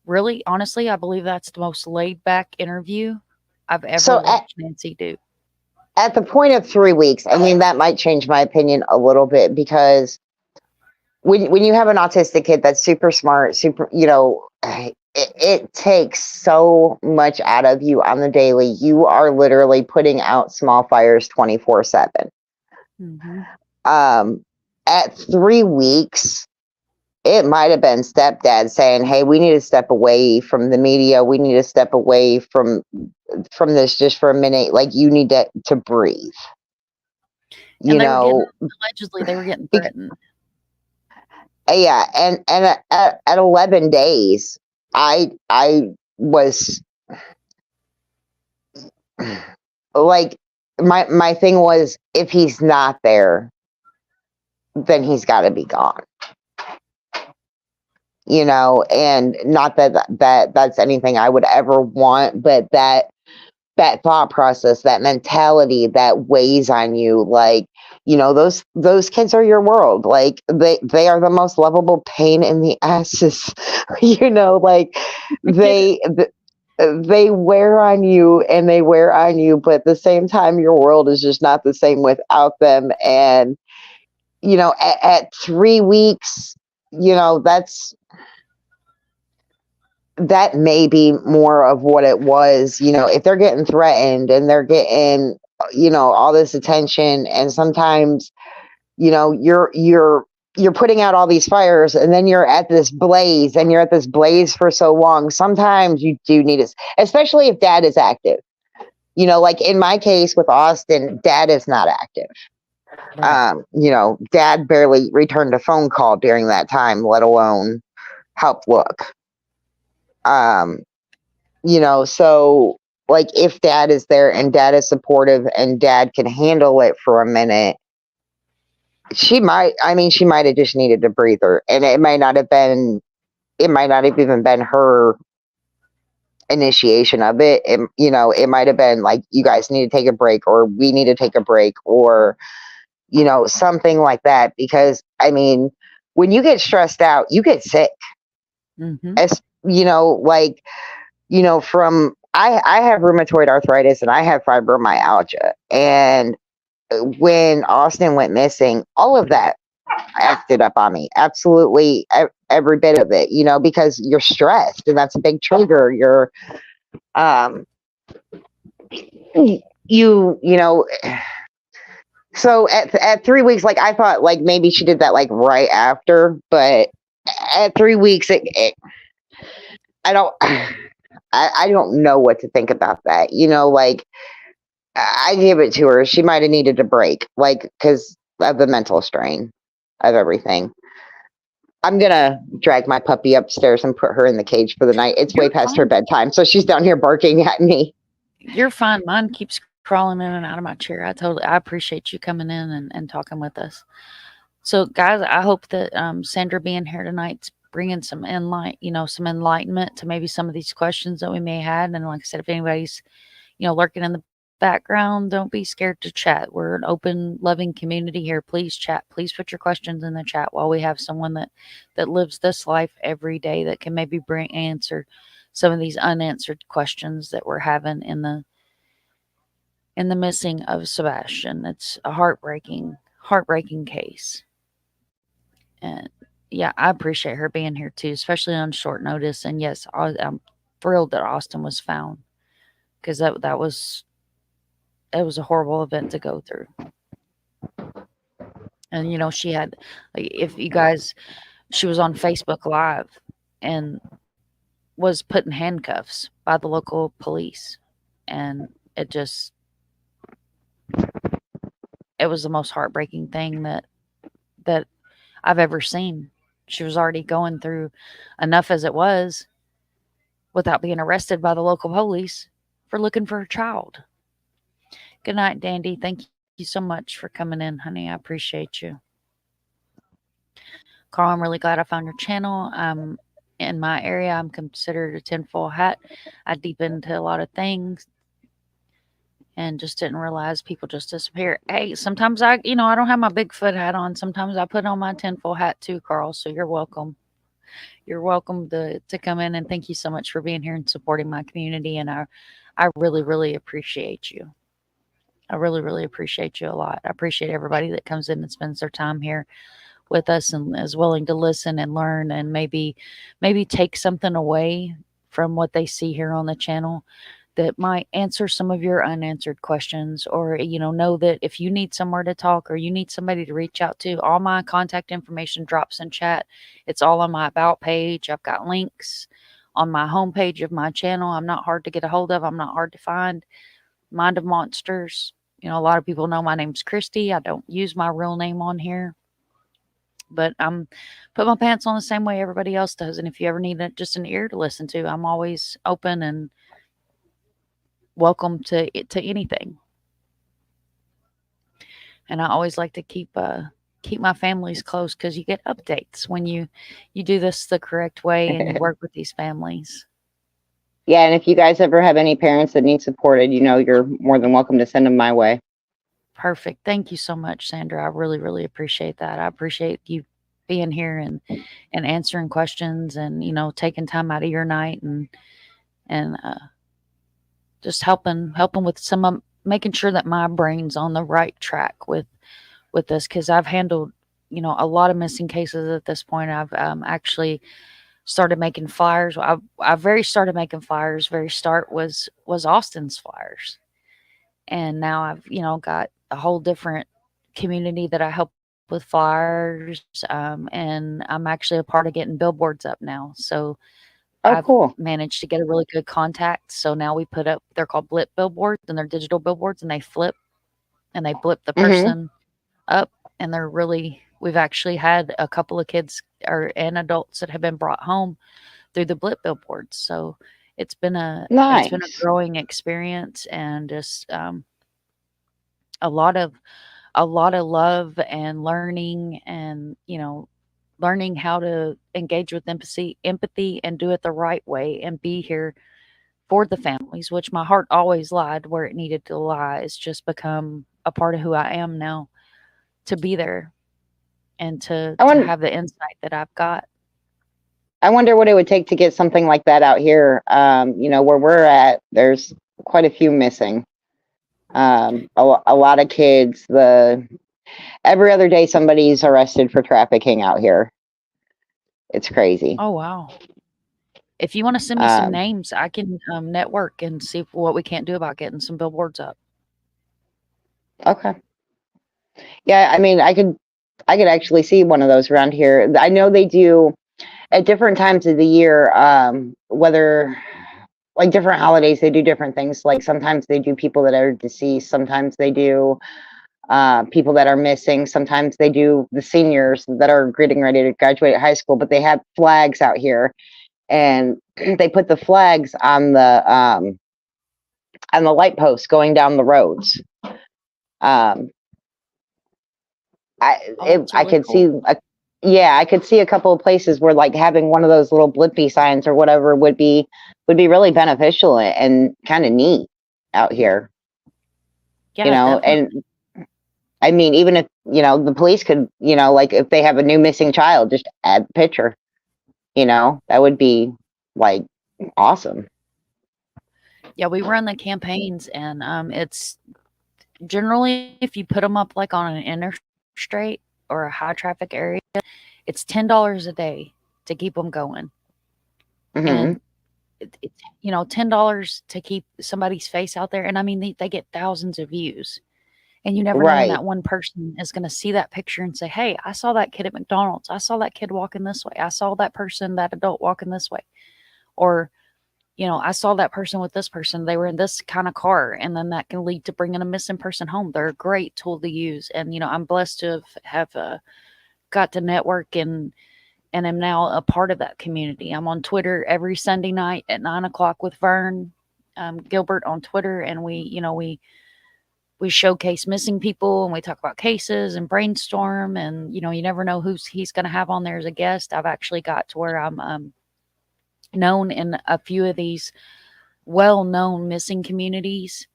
[SPEAKER 1] really, honestly, I believe that's the most laid back interview I've ever
[SPEAKER 2] So
[SPEAKER 1] watched Nancy do.
[SPEAKER 2] at the point of 3 weeks, I mean, that might change my opinion a little bit, because when you have an autistic kid that's super smart, it takes so much out of you on the daily. You are literally putting out small fires 24/7.
[SPEAKER 1] Mm-hmm.
[SPEAKER 2] At 3 weeks, it might have been stepdad saying, "Hey, we need to step away from the media. We need to step away from this just for a minute. Like, you need to breathe."
[SPEAKER 1] And they were getting, allegedly, they were getting threatened.
[SPEAKER 2] Yeah, and at 11 days, I was like, my thing was, if he's not there, then he's got to be gone. And not that's anything I would ever want, but that thought process, that mentality that weighs on you, like, those kids are your world. Like, they are the most lovable pain in the asses. Like, they wear on you, and they wear on you, but at the same time, your world is just not the same without them. And at 3 weeks, that may be more of what it was. If they're getting threatened and they're getting, all this attention, and sometimes, you're putting out all these fires, and then you're at this blaze, and you're at this blaze for so long. Sometimes you do need it, especially if dad is active. Like in my case with Austin, dad is not active.
[SPEAKER 1] Right.
[SPEAKER 2] Dad barely returned a phone call during that time, let alone help look. So, like, if dad is there and dad is supportive and dad can handle it for a minute, she might have just needed a breather, and it might not have even been her initiation of it. It might have been like, you guys need to take a break, or we need to take a break, or, something like that. Because, I mean, when you get stressed out, you get sick.
[SPEAKER 1] Mm-hmm.
[SPEAKER 2] As, like, from I have rheumatoid arthritis and I have fibromyalgia. And when Austin went missing, all of that acted up on me. Absolutely every bit of it, because you're stressed and that's a big trigger. Um, you know, so at 3 weeks, like I thought like maybe she did that like right after, but at 3 weeks, I don't, I don't know what to think about that. Like I gave it to her. She might have needed a break, like, because of the mental strain of everything. I'm gonna drag my puppy upstairs and put her in the cage for the night. It's way
[SPEAKER 1] You're
[SPEAKER 2] past her
[SPEAKER 1] fine.
[SPEAKER 2] bedtime, so she's down here barking at me.
[SPEAKER 1] You're fine. Mine keeps crawling in and out of my chair. I appreciate you coming in and talking with us. So, guys, I hope that Sandra being here tonight's bringing some enlightenment to maybe some of these questions that we may have. And like I said, if anybody's lurking in the background, don't be scared to chat. We're an open, loving community here. Please chat. Please put your questions in the chat while we have someone that lives this life every day that can maybe bring answer some of these unanswered questions that we're having in the missing of Sebastian. It's a heartbreaking case. And yeah, I appreciate her being here too, especially on short notice. And yes, I'm thrilled that Austin was found because that was it was a horrible event to go through. And she had, like, if you guys, she was on Facebook Live and was put in handcuffs by the local police, and it was the most heartbreaking thing that I've ever seen. She was already going through enough as it was without being arrested by the local police for looking for her child. Good night, Dandy. Thank you so much for coming in, honey. I appreciate you. Carl, I'm really glad I found your channel. In my area, I'm considered a tinfoil hat. I deep into a lot of things and just didn't realize people just disappear. Hey, sometimes I don't have my Bigfoot hat on. Sometimes I put on my tinfoil hat too, Carl. So you're welcome. You're welcome to come in, and thank you so much for being here and supporting my community. And I really, really appreciate you. I really, really appreciate you a lot. I appreciate everybody that comes in and spends their time here with us and is willing to listen and learn and maybe take something away from what they see here on the channel that might answer some of your unanswered questions, or know that if you need somewhere to talk or you need somebody to reach out to, all my contact information drops in chat. It's all on my about page. I've got links on my homepage of my channel. I'm not hard to get a hold of. I'm not hard to find. Mind of Monsters. A lot of people know my name's Christy. I don't use my real name on here, but I'm put my pants on the same way everybody else does. And if you ever need just an ear to listen to, I'm always open and welcome to anything. And I always like to keep my families close because you get updates when you do this the correct way and you work with these families.
[SPEAKER 2] Yeah, and if you guys ever have any parents that need supported, you're more than welcome to send them my way.
[SPEAKER 1] Perfect. Thank you so much, Sandra. I really, really appreciate that. I appreciate you being here and answering questions and taking time out of your night and just helping with some making sure that my brain's on the right track with this, because I've handled a lot of missing cases at this point. I've actually started making flyers. I very started making flyers. Very start was Austin's flyers, and now I've got a whole different community that I help with flyers, and I'm actually a part of getting billboards up now. So I've
[SPEAKER 2] Oh, cool.
[SPEAKER 1] managed to get a really good contact. So now we put up, they're called blip billboards, and they're digital billboards, and they flip and they blip the
[SPEAKER 2] Hmm.
[SPEAKER 1] person up, and we've actually had a couple of kids or and adults that have been brought home through the blip billboards. So it's been a
[SPEAKER 2] Nice.
[SPEAKER 1] growing experience, and just a lot of love and learning, and learning how to engage with empathy and do it the right way and be here for the families, which my heart always lied where it needed to lie. It's just become a part of who I am now, to be there and to
[SPEAKER 2] I want
[SPEAKER 1] have the insight that I've got.
[SPEAKER 2] I wonder what it would take to get something like that out here. Where we're at, there's quite a few missing. A lot of kids. The Every other day somebody's arrested for trafficking out here. It's crazy.
[SPEAKER 1] Oh, wow. If you wanna send me some
[SPEAKER 2] Um,
[SPEAKER 1] names, I can, network and see what we can't do about getting some billboards up.
[SPEAKER 2] okay. Yeah, I mean, I could actually see one of those around here. I know they do at different times of the year, whether like different holidays, they do different things. Like sometimes they do people that are deceased, sometimes they do people that are missing, sometimes they do the seniors that are getting ready to graduate high school, but they have flags out here and they put the flags on the light posts going down the roads. Um,
[SPEAKER 1] Oh, that's
[SPEAKER 2] I
[SPEAKER 1] really
[SPEAKER 2] could
[SPEAKER 1] cool.
[SPEAKER 2] see yeah, I could see a couple of places where like having one of those little blippy signs or whatever would be really beneficial and kind of neat out here,
[SPEAKER 1] Yeah, definitely.
[SPEAKER 2] and I mean, even if, the police could, like if they have a new missing child, just add the picture, that would be like awesome.
[SPEAKER 1] Yeah, we run the campaigns and, it's generally, if you put them up, like, on an interstate or a high traffic area, it's $10 a day to keep them going, and
[SPEAKER 2] Hmm.
[SPEAKER 1] it's, $10 to keep somebody's face out there, and I mean, they get thousands of views, and you never know when
[SPEAKER 2] Right.
[SPEAKER 1] that one person is gonna see that picture and say, "Hey, I saw that kid at McDonald's. I saw that kid walking this way. I saw that person, that adult walking this way." Or, I saw that person with this person. They were in this kind of car, and then that can lead to bringing a missing person home. They're a great tool to use, and I'm blessed to have got to network and am now a part of that community. I'm on Twitter every Sunday night at 9 o'clock with Vern Gilbert on Twitter, and we showcase missing people and we talk about cases and brainstorm, and you never know who's he's going to have on there as a guest. I've actually got to where I'm known in a few of these well-known missing communities,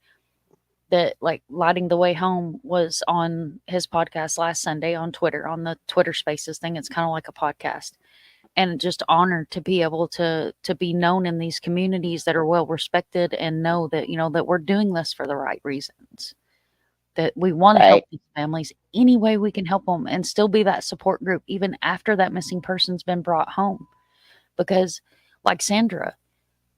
[SPEAKER 1] that like Lighting the Way Home was on his podcast last Sunday on Twitter, on the Twitter Spaces thing. It's kind of like a podcast, and just honored to be able to be known in these communities that are well respected, and know that that we're doing this for the right reasons, that we want to help
[SPEAKER 2] Right.
[SPEAKER 1] these families any way we can help them, and still be that support group even after that missing person's been brought home. Because, like Sandra,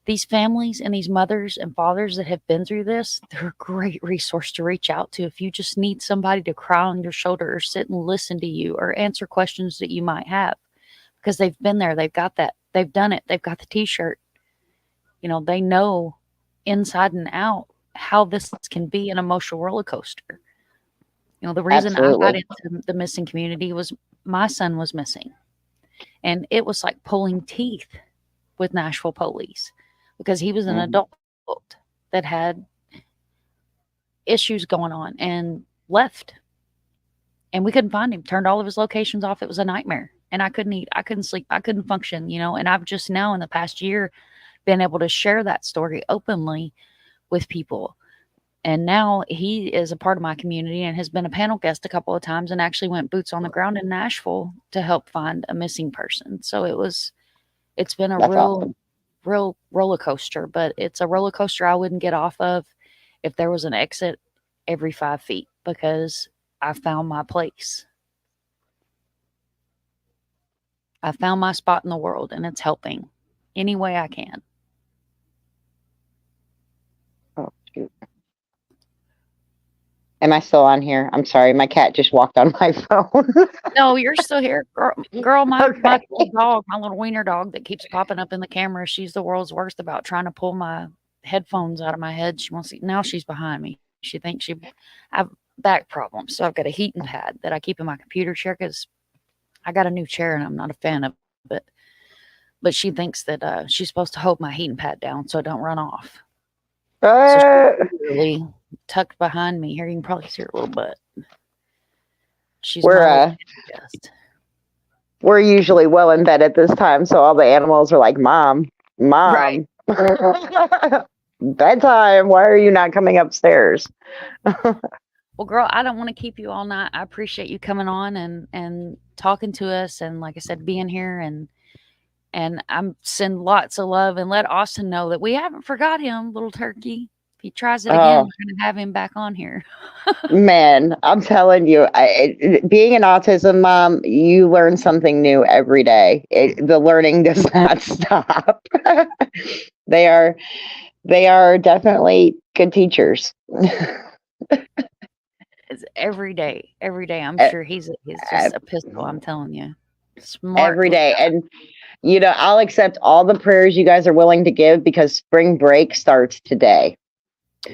[SPEAKER 1] these families and these mothers and fathers that have been through this, they're a great resource to reach out to if you just need somebody to cry on your shoulder or sit and listen to you or answer questions that you might have, because they've been there, they've got that, they've done it, they've got the t-shirt. They know inside and out how this can be an emotional roller coaster. The reason I got
[SPEAKER 2] Absolutely.
[SPEAKER 1] into the missing community was my son was missing, and it was like pulling teeth with Nashville police, because he was an
[SPEAKER 2] Hmm.
[SPEAKER 1] adult that had issues going on and left, and we couldn't find him. Turned all of his locations off. It was a nightmare, and I couldn't eat, I couldn't sleep, I couldn't function. And I've just now in the past year been able to share that story openly with people. And now he is a part of my community and has been a panel guest a couple of times, and actually went boots on the ground in Nashville to help find a missing person. So it's been a
[SPEAKER 2] That's
[SPEAKER 1] real
[SPEAKER 2] awesome.
[SPEAKER 1] real roller coaster, but it's a roller coaster I wouldn't get off of if there was an exit every 5 feet, because I found my place. I found my spot in the world, and it's helping any way I can.
[SPEAKER 2] Oh, shoot. Am I still on here? I'm sorry, my cat just walked on my phone.
[SPEAKER 1] No, you're still here, girl. Girl, my
[SPEAKER 2] Okay.
[SPEAKER 1] little dog, my little wiener dog that keeps popping up in the camera. She's the world's worst about trying to pull my headphones out of my head. She wants to, now she's behind me. She thinks I have back problems, so I've got a heating pad that I keep in my computer chair because I got a new chair and I'm not a fan of it. But she thinks that she's supposed to hold my heating pad down so it don't run off. So she's
[SPEAKER 2] Uh,
[SPEAKER 1] literally tucked behind me. Here you can probably see her little butt. She's
[SPEAKER 2] we're
[SPEAKER 1] my little
[SPEAKER 2] uh
[SPEAKER 1] guest.
[SPEAKER 2] we're usually well in bed at this time, so all the animals are like, "Mom,
[SPEAKER 1] Right.
[SPEAKER 2] mom, bedtime. Why are you not coming upstairs?"
[SPEAKER 1] Well, girl, I don't want to keep you all night. I appreciate you coming on and talking to us, and like I said, being here And I'm send lots of love and let Austin know that we haven't forgot him, little turkey. If he tries it again,
[SPEAKER 2] Oh,
[SPEAKER 1] we're gonna have him back on here.
[SPEAKER 2] man, I'm telling you, being an autism mom, you learn something new every day. The learning does not stop. they are they are definitely good teachers.
[SPEAKER 1] It's every day, every day. I'm
[SPEAKER 2] E-
[SPEAKER 1] sure he's
[SPEAKER 2] e-
[SPEAKER 1] just a pistol. I'm telling you, smart
[SPEAKER 2] every
[SPEAKER 1] little
[SPEAKER 2] day.
[SPEAKER 1] guy.
[SPEAKER 2] And I'll accept all the prayers you guys are willing to give because spring break starts today.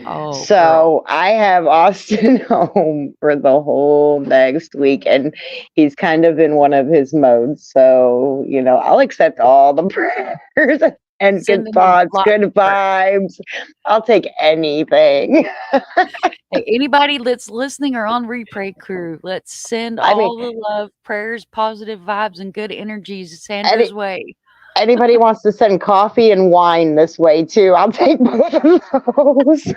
[SPEAKER 1] Oh, girl,
[SPEAKER 2] So I have Austin home for the whole next week, and he's kind of in one of his modes. So, I'll accept all the prayers and good
[SPEAKER 1] sending you
[SPEAKER 2] thoughts,
[SPEAKER 1] lots
[SPEAKER 2] good
[SPEAKER 1] of prayers.
[SPEAKER 2] vibes. I'll take anything.
[SPEAKER 1] Hey, anybody that's listening or on Replay Crew, let's send
[SPEAKER 2] I mean,
[SPEAKER 1] all the love, prayers, positive vibes, and good energies Sandra's
[SPEAKER 2] any,
[SPEAKER 1] way.
[SPEAKER 2] anybody wants to send coffee and wine this way too, I'll take both of those.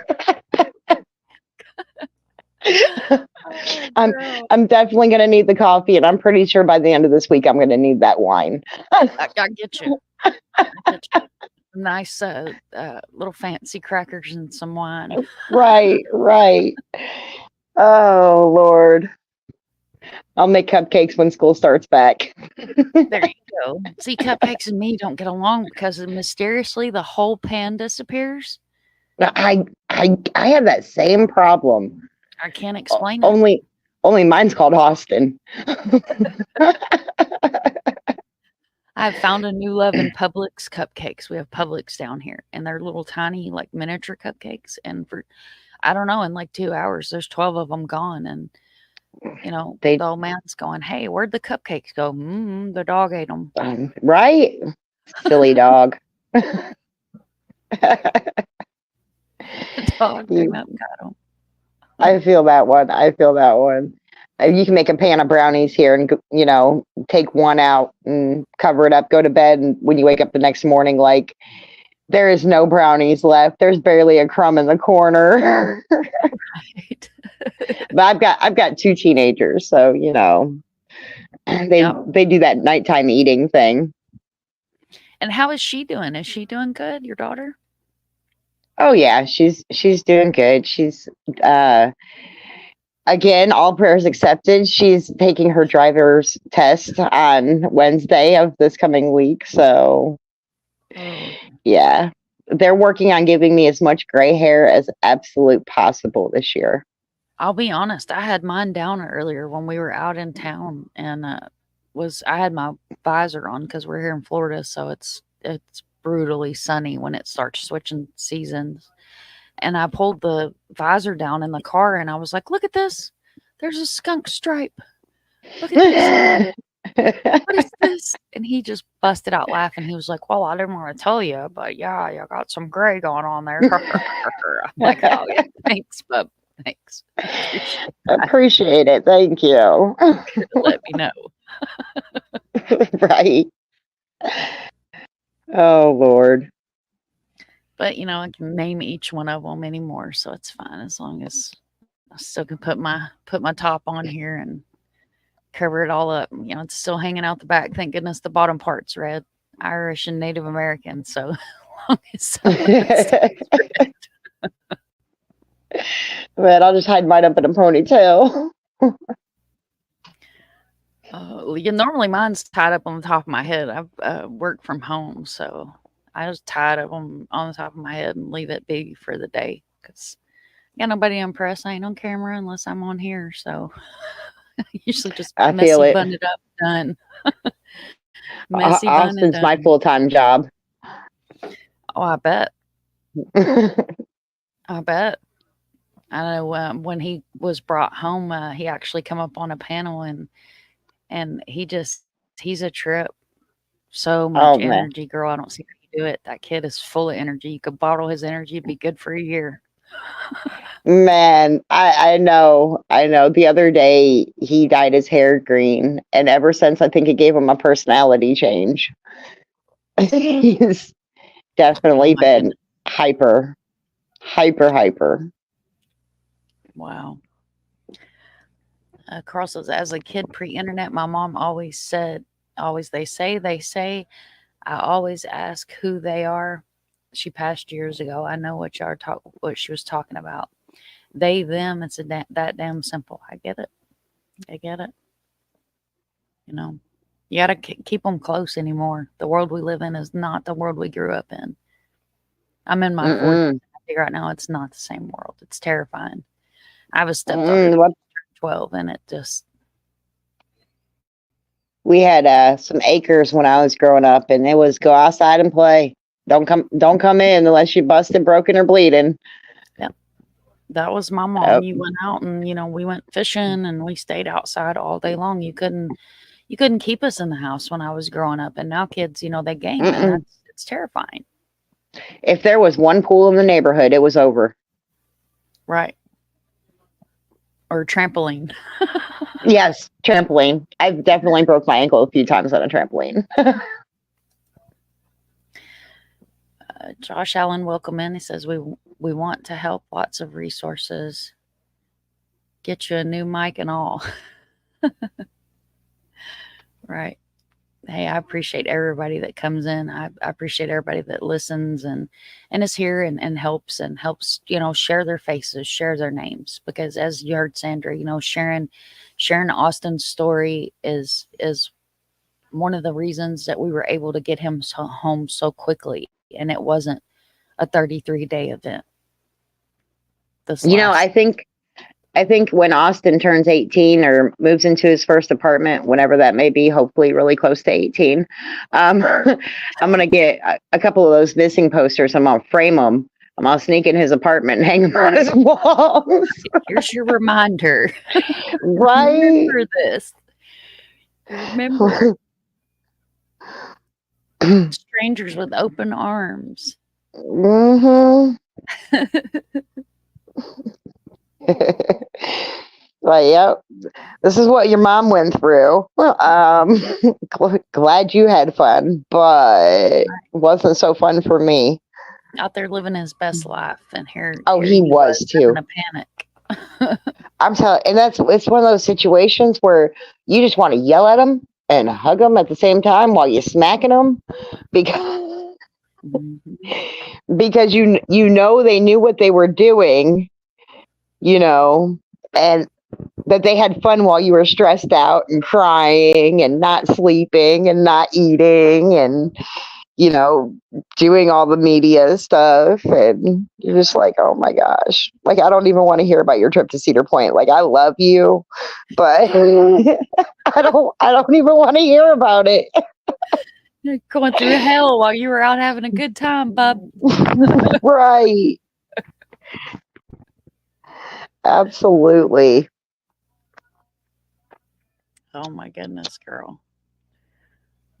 [SPEAKER 1] Oh,
[SPEAKER 2] I'm
[SPEAKER 1] girl.
[SPEAKER 2] I'm definitely gonna need the coffee, and I'm pretty sure by the end of this week I'm gonna need that wine.
[SPEAKER 1] I get you. I get you. Nice little fancy crackers and some wine.
[SPEAKER 2] Right, right. Oh Lord. I'll make cupcakes when school starts back.
[SPEAKER 1] There you go. See, cupcakes and me don't get along because mysteriously the whole pan disappears.
[SPEAKER 2] I have that same problem.
[SPEAKER 1] I can't explain it.
[SPEAKER 2] Only mine's called Austin.
[SPEAKER 1] I've found a new love in Publix cupcakes. We have Publix down here, and they're little tiny, like miniature cupcakes. And for, I don't know, in like 2 hours, there's 12 of them gone. And,
[SPEAKER 2] They
[SPEAKER 1] the old man's going, "Hey, where'd the cupcakes go? The dog ate them."
[SPEAKER 2] right? Silly dog.
[SPEAKER 1] The dog came
[SPEAKER 2] You
[SPEAKER 1] up and got them.
[SPEAKER 2] I feel that one. I feel that one. You can make a pan of brownies here and, take one out and cover it up, go to bed. And when you wake up the next morning, like, there is no brownies left. There's barely a crumb in the corner.
[SPEAKER 1] Right.
[SPEAKER 2] But I've got two teenagers, so, they
[SPEAKER 1] Yep.
[SPEAKER 2] they do that nighttime eating thing.
[SPEAKER 1] And how is she doing? Is she doing good, your daughter?
[SPEAKER 2] Oh yeah, she's doing good. She's uh again, all prayers accepted. She's taking her driver's test on Wednesday of this coming week. So,
[SPEAKER 1] Oh,
[SPEAKER 2] yeah, they're working on giving me as much gray hair as absolute possible this year.
[SPEAKER 1] I'll be honest, I had mine down earlier when we were out in town and, I had my visor on because 'cause we're here in Florida, so it's brutally sunny when it starts switching seasons, and I pulled the visor down in the car and I was like, "Look at this. There's a skunk stripe. Look at this." I'm going, "What is this?" And he just busted out laughing. He was like, "Well, I didn't wanna tell you, but yeah, you got some gray going on there." I'm like, "Oh, yeah, thanks, bub. Thanks. Appreciate that.
[SPEAKER 2] Appreciate it. Thank you.
[SPEAKER 1] Good to let me know."
[SPEAKER 2] Right. Oh Lord.
[SPEAKER 1] But, I can name each one of them anymore, so it's fine as long as I still can put my top on here and cover it all up. It's still hanging out the back. Thank goodness the bottom part's red, Irish and Native American. So long as some of it stays red.
[SPEAKER 2] Man, I'll just hide mine up in a ponytail.
[SPEAKER 1] Normally mine's tied up on the top of my head. I've worked from home, so I just tie it up on the top of my head and leave it be for the day because got nobody impressed. I ain't on camera unless I'm on here, so I usually just
[SPEAKER 2] I feel
[SPEAKER 1] messy
[SPEAKER 2] it.
[SPEAKER 1] bun it up, done. Messy bun and
[SPEAKER 2] Austin's my
[SPEAKER 1] done.
[SPEAKER 2] full-time job.
[SPEAKER 1] Oh, I bet. I bet. I know when he was brought home, he actually come up on a panel and he's a trip. So much
[SPEAKER 2] Oh man.
[SPEAKER 1] energy, girl. I don't see how you do it. That kid is full of energy. You could bottle his energy, be good for a year.
[SPEAKER 2] Man, I know. I know. The other day he dyed his hair green, and ever since I think it gave him a personality change. He's
[SPEAKER 1] Oh
[SPEAKER 2] definitely
[SPEAKER 1] my
[SPEAKER 2] been
[SPEAKER 1] goodness.
[SPEAKER 2] hyper, hyper, hyper.
[SPEAKER 1] Wow. Carl says, as a kid pre-internet, my mom always said, always they say, I always ask who they are. She passed years ago. I know what she was talking about. They, them. It's that damn simple. I get it. I get it. You know, you gotta keep them close anymore. The world we live in is not the world we grew up in. I'm in my 40s.
[SPEAKER 2] Mm-mm.
[SPEAKER 1] I figure out now it's not the same world. It's terrifying. I have a stepdaughter,
[SPEAKER 2] Mm-mm. What
[SPEAKER 1] 12, and it just
[SPEAKER 2] we had some acres when I was growing up, and it was go outside and play. Don't come in unless you're busted, broken, or bleeding.
[SPEAKER 1] yeah. That was my mom.
[SPEAKER 2] Yep.
[SPEAKER 1] You went out and we went fishing and we stayed outside all day long. You couldn't keep us in the house when I was growing up. And now kids, they game and
[SPEAKER 2] Mm-mm.
[SPEAKER 1] it's terrifying.
[SPEAKER 2] If there was one pool in the neighborhood, it was over.
[SPEAKER 1] Right. Or trampoline.
[SPEAKER 2] Yes, trampoline. I've definitely broke my ankle a few times on a trampoline.
[SPEAKER 1] Josh Allen, welcome in. He says we want to help. Lots of resources. Get you a new mic and all. Right. Hey, I appreciate everybody that comes in. I appreciate everybody that listens and is here and helps, share their faces, share their names. Because as you heard Sandra, sharing Austin's story is one of the reasons that we were able to get him home so quickly. And it wasn't a 33-day event this
[SPEAKER 2] You know,
[SPEAKER 1] last.
[SPEAKER 2] I think when Austin turns 18 or moves into his first apartment, whenever that may be, hopefully really close to 18, I'm going to get a couple of those missing posters. I'm going to frame them. I'm going to sneak in his apartment and hang them on his walls.
[SPEAKER 1] Here's your reminder.
[SPEAKER 2] Right?
[SPEAKER 1] Remember this. Remember strangers with open arms.
[SPEAKER 2] Mm-hmm. Like, yep. This is what your mom went through. Glad you had fun, but wasn't so fun for me.
[SPEAKER 1] Out there living his best life, and here
[SPEAKER 2] Oh,
[SPEAKER 1] here
[SPEAKER 2] he
[SPEAKER 1] he was
[SPEAKER 2] was
[SPEAKER 1] having
[SPEAKER 2] too.
[SPEAKER 1] a panic.
[SPEAKER 2] I'm telling, and it's one of those situations where you just want to yell at them and hug them at the same time while you're smacking them because
[SPEAKER 1] Mhm.
[SPEAKER 2] because you know they knew what they were doing, you know, and that they had fun while you were stressed out and crying and not sleeping and not eating and you know doing all the media stuff, and you're just like, oh my gosh, like I don't even want to hear about your trip to Cedar Point. Like I love you, but I don't even want to hear about it.
[SPEAKER 1] You're going through hell while you were out having a good time, bub.
[SPEAKER 2] Right, absolutely.
[SPEAKER 1] Oh my goodness, girl.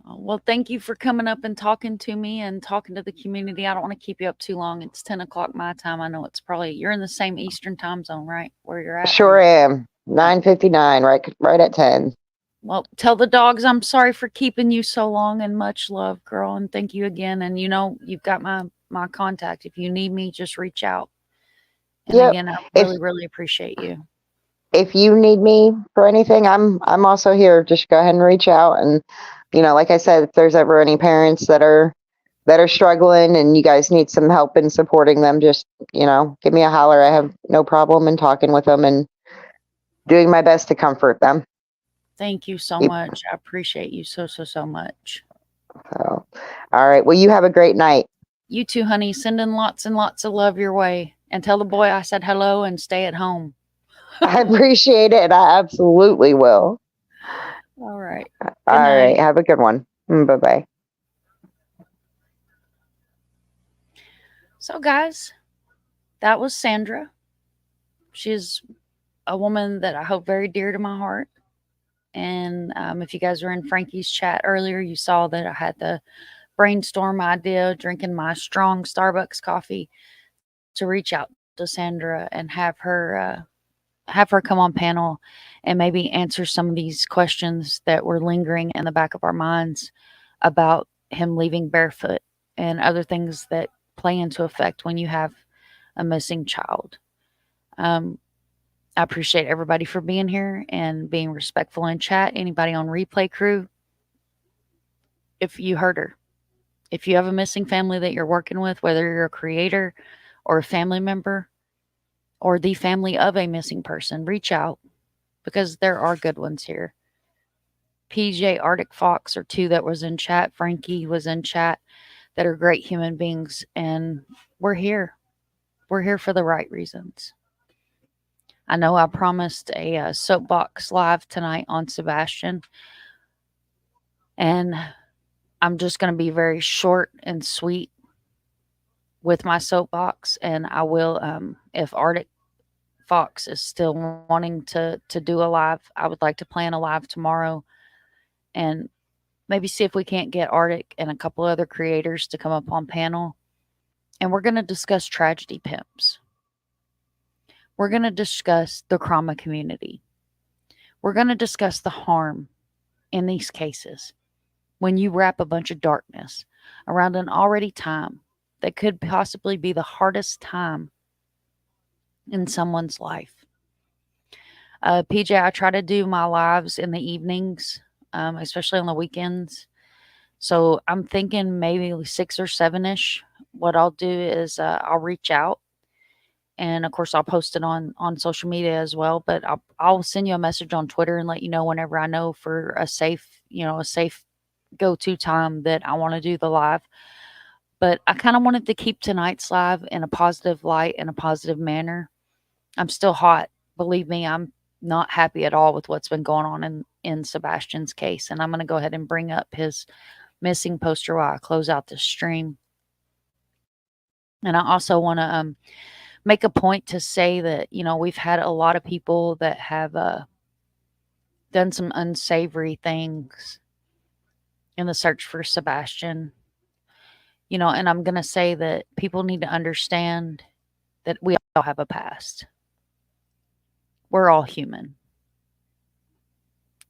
[SPEAKER 1] Well, thank you for coming up and talking to me and talking to the community. I don't want to keep you up too long. It's 10 o'clock my time. I know it's probably you're in the same Eastern time zone, right? Where you're at.
[SPEAKER 2] Sure am.
[SPEAKER 1] Yeah.
[SPEAKER 2] 9:59, right at 10.
[SPEAKER 1] Well, tell the dogs I'm sorry for keeping you so long and much love, girl. And thank you again. And you've got my contact. If you need me, just reach out. And
[SPEAKER 2] Yep.
[SPEAKER 1] again, I
[SPEAKER 2] if
[SPEAKER 1] really, really appreciate you.
[SPEAKER 2] if you need me for anything, I'm also here. Just go ahead and reach out. And like I said, if there's ever any parents that are struggling and you guys need some help in supporting them, just give me a holler. I have no problem in talking with them and doing my best to comfort them.
[SPEAKER 1] Thank you so
[SPEAKER 2] Yep.
[SPEAKER 1] much. I appreciate you so, so, so much.
[SPEAKER 2] So, all right. Well, you have a great night.
[SPEAKER 1] You too, honey. Sending lots and lots of love your way. And tell the boy I said hello and stay at home.
[SPEAKER 2] I appreciate it. I absolutely will.
[SPEAKER 1] All right. Good
[SPEAKER 2] All right.
[SPEAKER 1] night.
[SPEAKER 2] Have a good one. Bye bye.
[SPEAKER 1] So, guys, that was Sandra. She's a woman that I hold very dear to my heart. And if you guys were in Frankie's chat earlier, you saw that I had the brainstorm idea, drinking my strong Starbucks coffee, to reach out to Sandra and have her come on panel and maybe answer some of these questions that were lingering in the back of our minds about him leaving barefoot and other things that play into effect when you have a missing child. Um, I appreciate everybody for being here and being respectful in chat. Anybody on replay crew, if you heard her, If you have a missing family that you're working with, whether you're a creator or a family member or the family of a missing person, reach out because there are good ones here. PJ, Arctic Fox are two that was in chat. Frankie was in chat that are great human beings. And we're here. We're here for the right reasons. I know I promised a soapbox live tonight on Sebastian. And I'm just going to be very short and sweet with my soapbox. And I will, if Arctic Fox is still wanting to do a live, I would like to plan a live tomorrow and maybe see if we can't get Arctic and a couple other creators to come up on panel. And we're going to discuss tragedy pimps. We're going to discuss the trauma community. We're going to discuss the harm in these cases when you wrap a bunch of darkness around an already time that could possibly be the hardest time in someone's life. PJ, I try to do my lives in the evenings, especially on the weekends. So I'm thinking maybe 6 or 7-ish. What I'll do is I'll reach out, and of course I'll post it on social media as well. But I'll send you a message on Twitter and let you know whenever I know for a safe go-to time that I want to do the live. But I kind of wanted to keep tonight's live in a positive light and a positive manner. I'm still hot. Believe me, I'm not happy at all with what's been going on in Sebastian's case. And I'm going to go ahead and bring up his missing poster while I close out the stream. And I also want to make a point to say that, we've had a lot of people that have done some unsavory things in the search for Sebastian. And I'm going to say that people need to understand that we all have a past. We're all human.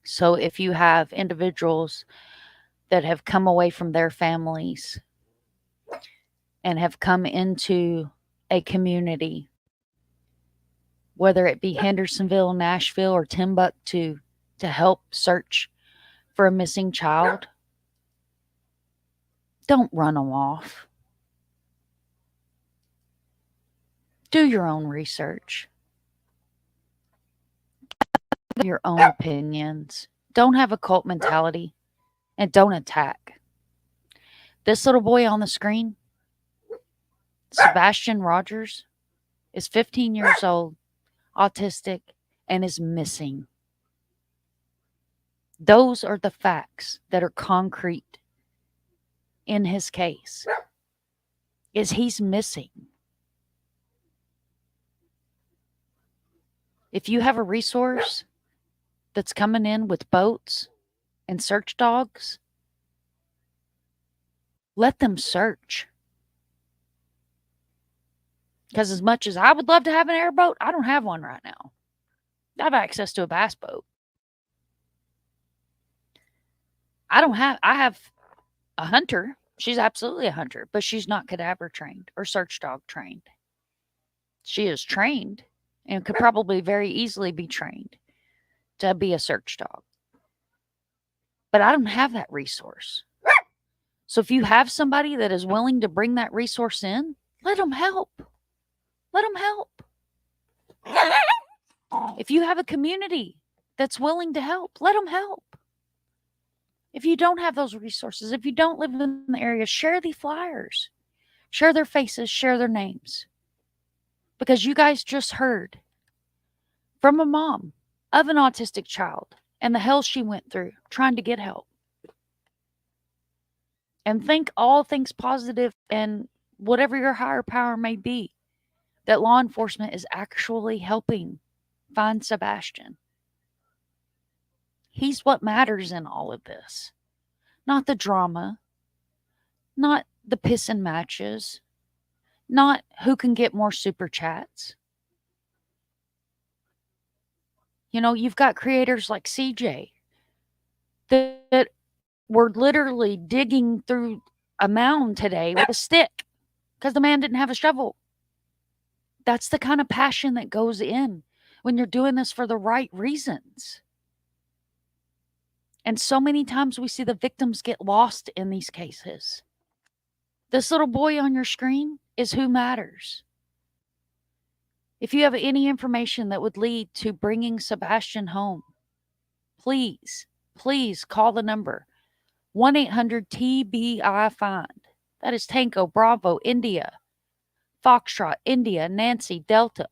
[SPEAKER 1] So if you have individuals that have come away from their families and have come into a community, whether it be Hendersonville, Nashville, or Timbuktu, to help search for a missing child, don't run them off. Do your own research. Your own opinions. Don't have a cult mentality and don't attack. This little boy on the screen, Sebastian Rogers, is 15 years old, autistic, and is missing. Those are the facts that are concrete in his case. Is he's missing. If you have a resource that's coming in with boats and search dogs, let them search. Because as much as I would love to have an airboat, I don't have one right now. I have access to a bass boat. I have a hunter. She's absolutely a hunter, but she's not cadaver trained or search dog trained. She is trained and could probably very easily be trained to be a search dog. But I don't have that resource. So if you have somebody that is willing to bring that resource in, let them help. Let them help. If you have a community that's willing to help, let them help. If you don't have those resources, if you don't live in the area, share the flyers. Share their faces, share their names. Because you guys just heard from a mom of an autistic child and the hell she went through trying to get help. And think all things positive and whatever your higher power may be, that law enforcement is actually helping find Sebastian. He's what matters in all of this. Not the drama, not the pissing matches, not who can get more super chats. You've got creators like CJ that were literally digging through a mound today with a stick because the man didn't have a shovel. That's the kind of passion that goes in when you're doing this for the right reasons. And so many times we see the victims get lost in these cases. This little boy on your screen is who matters. If you have any information that would lead to bringing Sebastian home, please, please call the number 1 800 TBI Find. That is Tango, Bravo, India, Foxtrot, India, Nancy, Delta.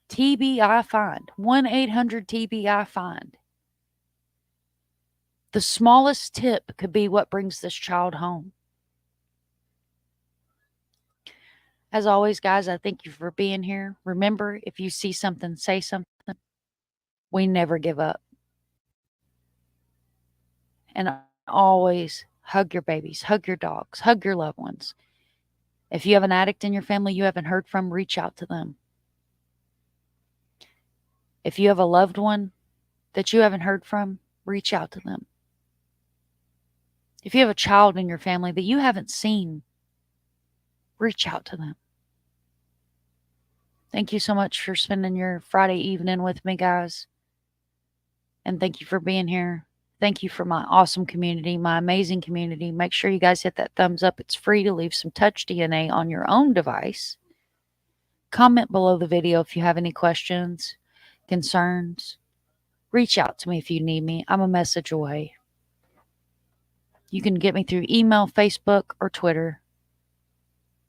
[SPEAKER 1] TBI Find. 1 800 TBI Find. The smallest tip could be what brings this child home. As always, guys, I thank you for being here. Remember, if you see something, say something. We never give up. And always hug your babies, hug your dogs, hug your loved ones. If you have an addict in your family you haven't heard from, reach out to them. If you have a loved one that you haven't heard from, reach out to them. If you have a child in your family that you haven't seen, reach out to them. Thank you so much for spending your Friday evening with me, guys. And thank you for being here. Thank you for my awesome community, my amazing community. Make sure you guys hit that thumbs up. It's free to leave some touch DNA on your own device. Comment below the video if you have any questions, concerns. Reach out to me if you need me. I'm a message away. You can get me through email, Facebook, or Twitter.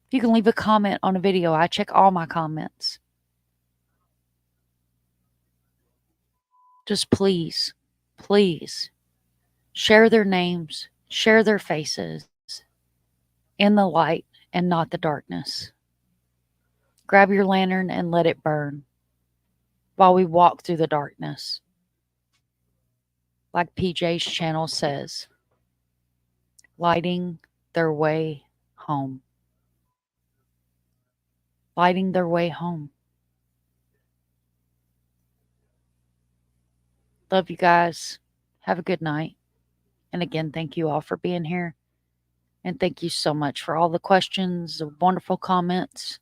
[SPEAKER 1] You can leave a comment on a video. I check all my comments. Just please, please share their names, share their faces in the light and not the darkness. Grab your lantern and let it burn while we walk through the darkness. Like PJ's channel says, lighting their way home. Lighting their way home. Love you guys. Have a good night. And again, thank you all for being here. And thank you so much for all the questions, the wonderful comments.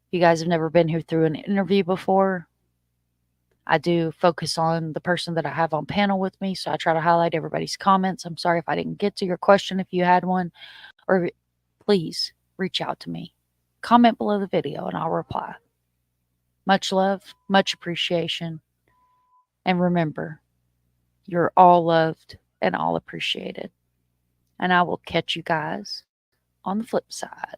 [SPEAKER 1] If you guys have never been here through an interview before, I do focus on the person that I have on panel with me. So I try to highlight everybody's comments. I'm sorry if I didn't get to your question if you had one. Or please reach out to me. Comment below the video and I'll reply. Much love, much appreciation. And remember, you're all loved and all appreciated. And I will catch you guys on the flip side.